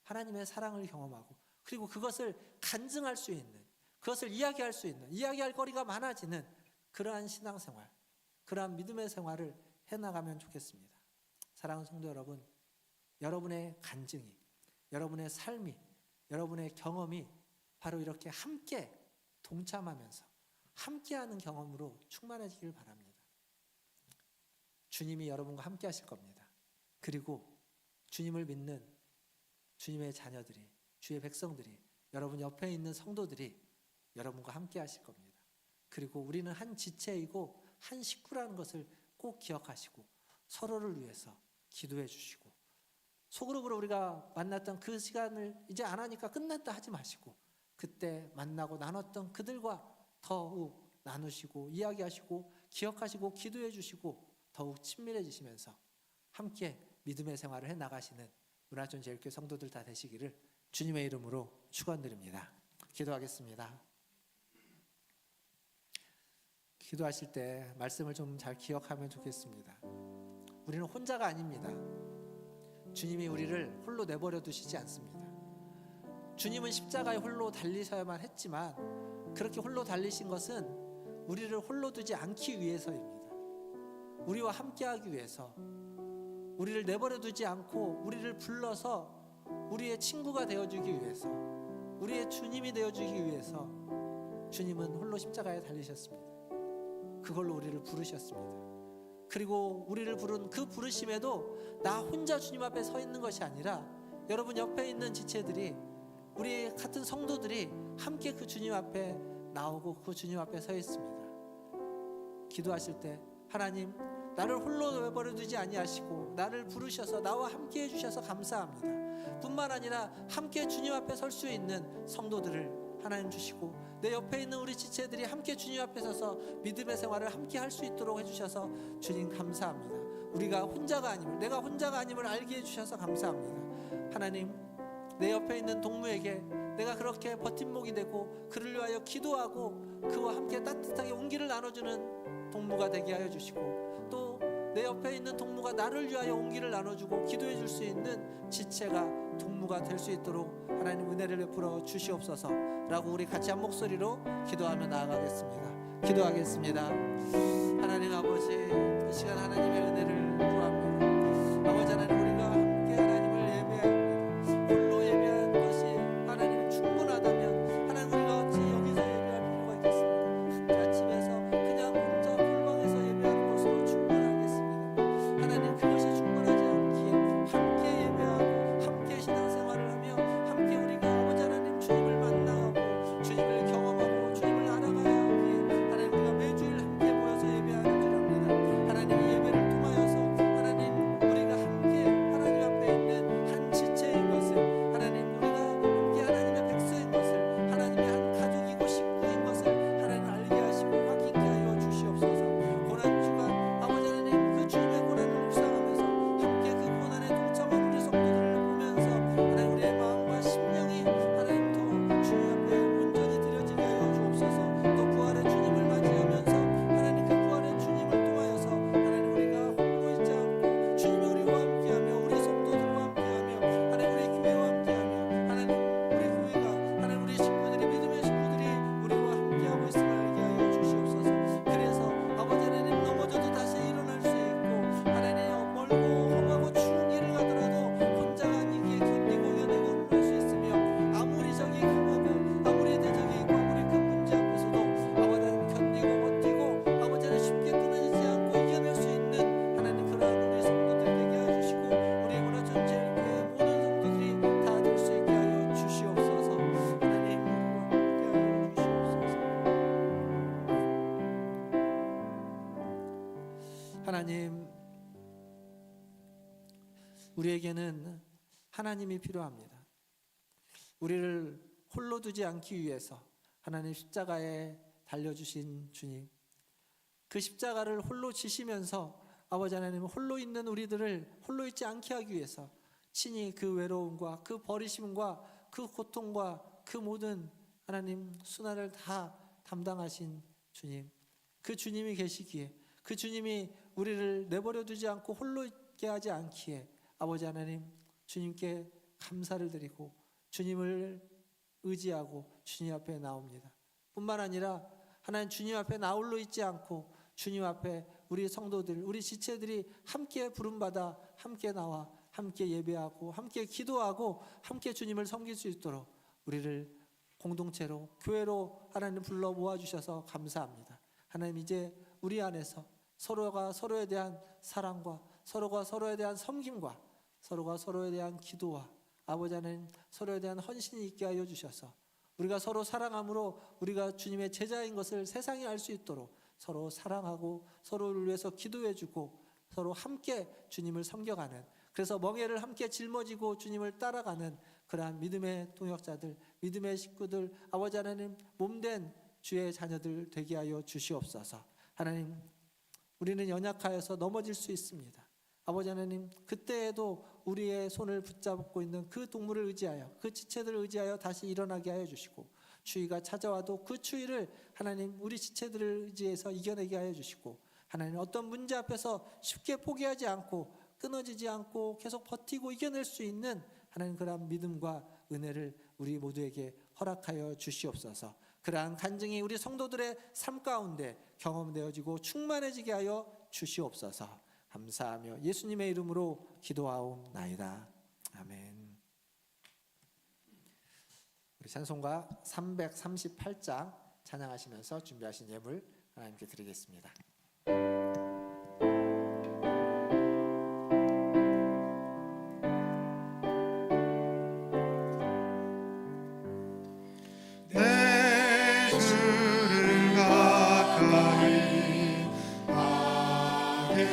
하나님의 사랑을 경험하고, 그리고 그것을 간증할 수 있는, 그것을 이야기할 수 있는, 이야기할 거리가 많아지는 그러한 신앙생활, 그러한 믿음의 생활을 해나가면 좋겠습니다. 사랑하는 성도 여러분, 여러분의 간증이, 여러분의 삶이, 여러분의 경험이 바로 이렇게 함께 동참하면서 함께하는 경험으로 충만해지길 바랍니다. 주님이 여러분과 함께 하실 겁니다. 그리고 주님을 믿는 주님의 자녀들이, 주의 백성들이, 여러분 옆에 있는 성도들이 여러분과 함께 하실 겁니다. 그리고 우리는 한 지체이고 한 식구라는 것을 꼭 기억하시고 서로를 위해서 기도해 주시고, 소그룹으로 우리가 만났던 그 시간을 이제 안 하니까 끝났다 하지 마시고, 그때 만나고 나눴던 그들과 더욱 나누시고 이야기하시고 기억하시고 기도해 주시고 더욱 친밀해지시면서 함께 믿음의 생활을 해나가시는 문화촌제일교회 성도들 다 되시기를 주님의 이름으로 축원드립니다. 기도하겠습니다. 기도하실 때 말씀을 좀 잘 기억하면 좋겠습니다. 우리는 혼자가 아닙니다. 주님이 우리를 홀로 내버려 두시지 않습니다. 주님은 십자가에 홀로 달리셔야만 했지만 그렇게 홀로 달리신 것은 우리를 홀로 두지 않기 위해서입니다. 우리와 함께하기 위해서, 우리를 내버려 두지 않고 우리를 불러서 우리의 친구가 되어주기 위해서, 우리의 주님이 되어주기 위해서 주님은 홀로 십자가에 달리셨습니다. 그걸로 우리를 부르셨습니다. 그리고 우리를 부른 그 부르심에도 나 혼자 주님 앞에 서 있는 것이 아니라 여러분 옆에 있는 지체들이, 우리 같은 성도들이 함께 그 주님 앞에 나오고 그 주님 앞에 서 있습니다. 기도하실 때 하나님, 나를 홀로 내버려 두지 아니하시고 나를 부르셔서 나와 함께 해주셔서 감사합니다. 뿐만 아니라 함께 주님 앞에 설 수 있는 성도들을 하나님 주시고 내 옆에 있는 우리 지체들이 함께 주님 앞에 서서 믿음의 생활을 함께 할 수 있도록 해주셔서 주님 감사합니다. 우리가 혼자가 아님을, 내가 혼자가 아님을 알게 해주셔서 감사합니다. 하나님, 내 옆에 있는 동무에게 내가 그렇게 버팀목이 되고 그를 위하여 기도하고 그와 함께 따뜻하게 온기를 나눠주는 동무가 되게 하여 주시고, 또 내 옆에 있는 동무가 나를 위하여 온기를 나눠주고 기도해 줄 수 있는 지체가 동무가 될 수 있도록 하나님 은혜를 베풀어 주시옵소서 라고 우리 같이 한 목소리로 기도하며 나아가겠습니다. 기도하겠습니다. 하나님 아버지, 이 시간 하나님의 은혜를 구합니다. 아버지 하나님, 우리가 함께 하나님을 예배합니다. 홀로 예배하는 것이 하나님 충분하다면 하나님, 우리가 어찌 여기서 예배할 필요가 있겠습니까? 자, 집에서 그냥 혼자 골방에서 예배하는 것으로 충분하겠습니다. 하나님, 그것이 충분하지 않기에 함께 예배하고 함께 신앙생활을 하며 함께 우리가 아버지 하나님 주님을 만나고 주님을 경험하고 주님을 알아가야 하기에 하나님, 우리가 매주일 함께 모여서 예배하는 줄 압니다. 하나님, 이 예배를 통하여서 하나님, 우리가 함께 하나님 앞에 있는 한 지체인 것을, 하나님, 우리가 함께 하나님의 백성인 것을, 하나님의 한 가족이고 식구인 것을 하나님 알게 하시고 확인케 하여 주시옵소서. 고난주간 아버지 하나님, 그 주님의 고난을 묵상하면서 함께 그 고난에 동참한 우리 성도들을 보면서 하나님, 우리의 마음과 심령이 하나님 더 주님 앞에 온전히 드려지게 하여 주옵소서. 또 부활의 주님을 맞이하면서 하나님, 그 부활의 주님을 통하여서 하나님, 우리가 홀로 있지 않고 주님이 우리와 함께하며 우리 성도들과 함께하며 하나님, 우리 교회와 함께하며 하나님, 우리 교회가 하나님, 우리 식구들이, 믿음의 식구들이 우리와 함께하고 있음을 알게 하여 주시옵소서. 그래서 아버지 하나님, 넘어져도 다시 일어날 수 있고 하나님, 멀고 험하고 추운 길을 가더라도 혼자가 아니기에 견디고 이겨내고 할 수 있으며, 아무리 적이 강하고 아무리 대적이 있고 아무리 큰 문제 앞에서도 아버지 하나님 견디고 버티고 아버지 하나님 쉽게 끊어지지 않고 이겨낼 수 있는 하나님, 그러한 우리 성도들 되게 하여 주시고 우리 문화촌제일교회 모든 성도들이 다 될 수 있게 하여 주시옵소서. 하나님, 우리와 함께 하여 주시옵소서. 하나님, 우리에게는 하나님이 필요합니다. 우리를 홀로 두지 않기 위해서 하나님 십자가에 달려주신 주님, 그 십자가를 홀로 지시면서 아버지 하나님, 홀로 있는 우리들을 홀로 있지 않게 하기 위해서 친히 그 외로움과 그 버리심과 그 고통과 그 모든 하나님 수난을 다 담당하신 주님, 그 주님이 계시기에, 그 주님이 우리를 내버려 두지 않고 홀로 있게 하지 않기에 아버지 하나님, 주님께 감사를 드리고 주님을 의지하고 주님 앞에 나옵니다. 뿐만 아니라 하나님, 주님 앞에 나 홀로 있지 않고 주님 앞에 우리 성도들, 우리 지체들이 함께 부름받아 함께 나와 함께 예배하고 함께 기도하고 함께 주님을 섬길 수 있도록 우리를 공동체로, 교회로 하나님 불러 모아주셔서 감사합니다. 하나님, 이제 우리 안에서 서로가 서로에 대한 사랑과 서로가 서로에 대한 섬김과 서로가 서로에 대한 기도와 아버지 하나님, 서로에 대한 헌신이 있게 하여 주셔서 우리가 서로 사랑함으로 우리가 주님의 제자인 것을 세상이 알 수 있도록 서로 사랑하고 서로를 위해서 기도해주고 서로 함께 주님을 섬겨가는, 그래서 멍에를 함께 짊어지고 주님을 따라가는 그러한 믿음의 동역자들, 믿음의 식구들, 아버지 하나님 몸된 주의 자녀들 되게 하여 주시옵소서. 하나님, 우리는 연약하여서 넘어질 수 있습니다. 아버지 하나님, 그때에도 우리의 손을 붙잡고 있는 그 동물을 의지하여, 그 지체들을 의지하여 다시 일어나게 하여 주시고, 추위가 찾아와도 그 추위를 하나님 우리 지체들을 의지해서 이겨내게 하여 주시고, 하나님 어떤 문제 앞에서 쉽게 포기하지 않고 끊어지지 않고 계속 버티고 이겨낼 수 있는 하나님 그러한 믿음과 은혜를 우리 모두에게 허락하여 주시옵소서. 그러한 간증이 우리 성도들의 삶 가운데 경험되어지고 충만해지게 하여 주시옵소서. 감사하며 예수님의 이름으로 기도하옵나이다. 아멘. 우리 찬송가 338장 찬양하시면서 준비하신 예물 하나님께 드리겠습니다. 내 주를 가까이 하게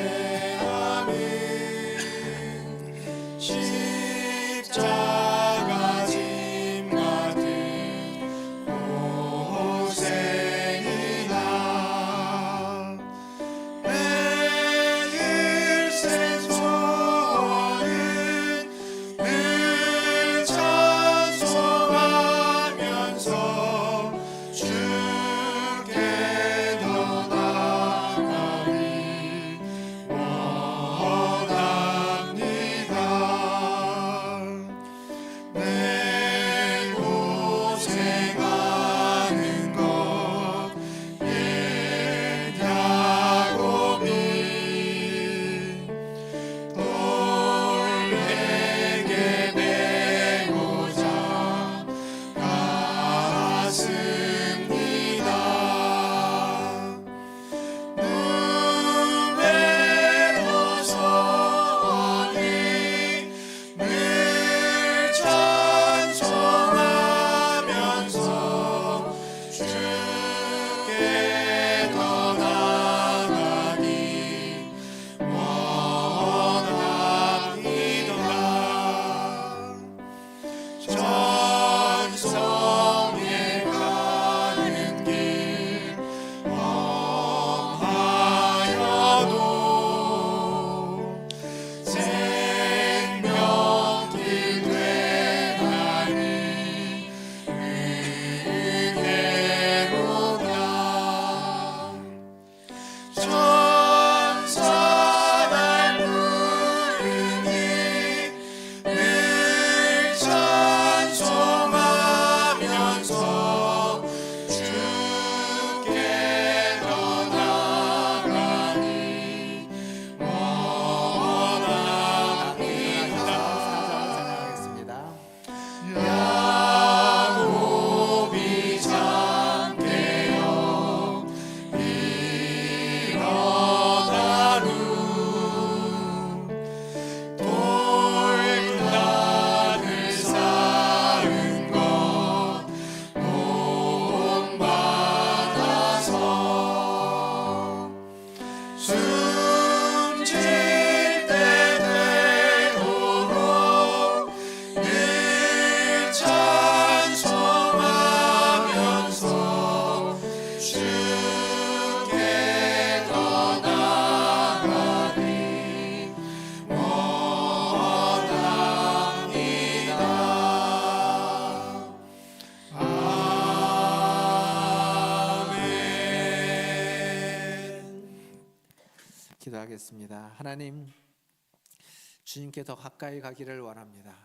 하며 십자가 짐 같은 고생이나 내 일생 소원은 늘 찬송하면서 주께 더 나아가기 원합니다. 내 고생하는 것 옛 야곱이 돌에게 메고자 갔습니다. 누메로 소원이 늘 찬송하면서 주께 더 나아가기 원합니다. 전성에 가는 길 험하여도 생명길 되나니 은혜로다. 천사날 부르니 늘 찬송하면서 주께 더 나아가니 원합니다. 찬양하겠습니다. 야곱이 잠깨어 일어나루 돌단을 쌓은 것 본받아서 숨질 때 되도록 늘 찬송하면서 주께 더 나아가니 원합니다. 아멘. 기도하겠습니다. 하나님, 주님께 더 가까이 가기를 원합니다.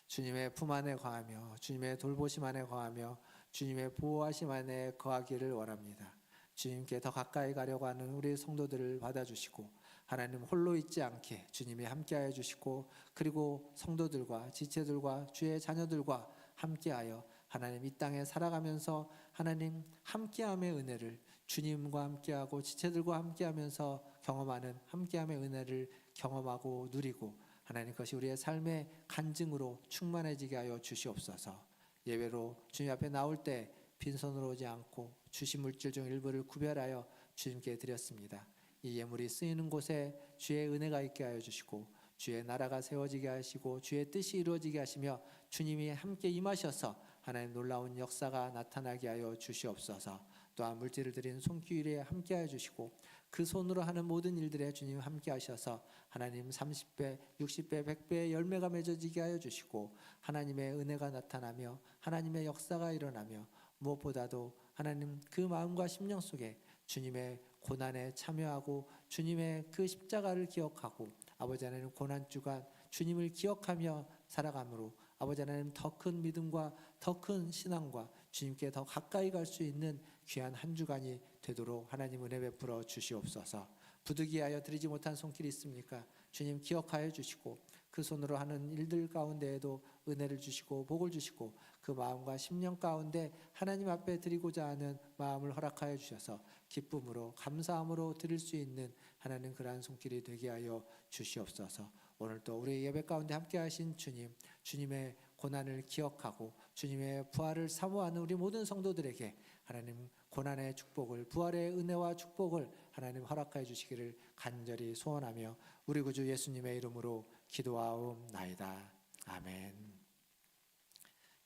주님의 품 안에 거하며 주님의 돌보심 안에 거하며 주님의 보호하심 안에 거하기를 원합니다. 주님께 더 가까이 가려고 하는 우리 성도들을 받아주시고 하나님 홀로 있지 않게 주님이 함께하여 주시고, 그리고 성도들과 지체들과 주의 자녀들과 함께하여 하나님 이 땅에 살아가면서 하나님 함께함의 은혜를, 주님과 함께하고 지체들과 함께하면서 경험하는 함께함의 은혜를 경험하고 누리고, 하나님 그것이 우리의 삶의 간증으로 충만해지게 하여 주시옵소서. 예배로 주님 앞에 나올 때 빈손으로 오지 않고 주신 물질 중 일부를 구별하여 주님께 드렸습니다. 이 예물이 쓰이는 곳에 주의 은혜가 있게 하여 주시고 주의 나라가 세워지게 하시고 주의 뜻이 이루어지게 하시며 주님이 함께 임하셔서 하나님 놀라운 역사가 나타나게 하여 주시옵소서. 또한 물질을 드린 손길에 함께하여 주시고 그 손으로 하는 모든 일들에 주님 함께하셔서 하나님 30배, 60배, 100배의 열매가 맺어지게 하여 주시고 하나님의 은혜가 나타나며 하나님의 역사가 일어나며 무엇보다도 하나님 그 마음과 심령 속에 주님의 고난에 참여하고 주님의 그 십자가를 기억하고 아버지 하나님 고난 주간 주님을 기억하며 살아감으로 아버지 하나님 더 큰 믿음과 더 큰 신앙과 주님께 더 가까이 갈 수 있는 귀한 한 주간이 되도록 하나님 은혜 베풀어 주시옵소서. 부득이하여 드리지 못한 손길이 있습니까? 주님 기억하여 주시고 그 손으로 하는 일들 가운데에도 은혜를 주시고 복을 주시고 그 마음과 심령 가운데 하나님 앞에 드리고자 하는 마음을 허락하여 주셔서 기쁨으로 감사함으로 드릴 수 있는 하나님 그러한 손길이 되게 하여 주시옵소서. 오늘도 우리 예배 가운데 함께 하신 주님, 주님의 고난을 기억하고 주님의 부활을 사모하는 우리 모든 성도들에게 하나님 고난의 축복을, 부활의 은혜와 축복을 하나님 허락하여 주시기를 간절히 소원하며 우리 구주 예수님의 이름으로 기도하옵나이다. 아멘.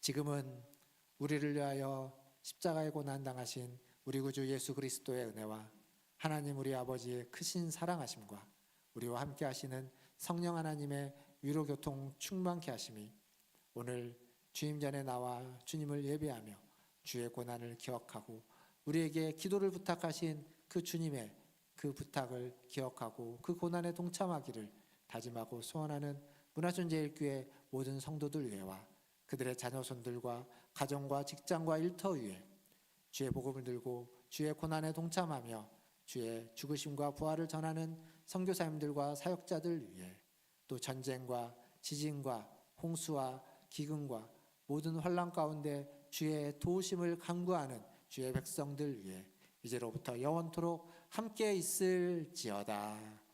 지금은 우리를 위하여 십자가의 고난 당하신 우리 구주 예수 그리스도의 은혜와 하나님 우리 아버지의 크신 사랑하심과 우리와 함께 하시는 성령 하나님의 위로 교통 충만케 하심이 오늘 주임 전에 나와 주님을 예배하며 주의 고난을 기억하고 우리에게 기도를 부탁하신 그 주님의 그 부탁을 기억하고 그 고난에 동참하기를 다짐하고 소원하는 문화촌제일교회 모든 성도들 위에와 그들의 자녀손들과 가정과 직장과 일터 위에 주의 복음을 들고 주의 고난에 동참하며 주의 죽으심과 부활을 전하는 선교사님들과 사역자들 위해 또 전쟁과 지진과 홍수와 기근과 모든 환난 가운데 주의 도우심을 간구하는 주의 백성들 위해 이제로부터 영원토록 함께 있을지어다.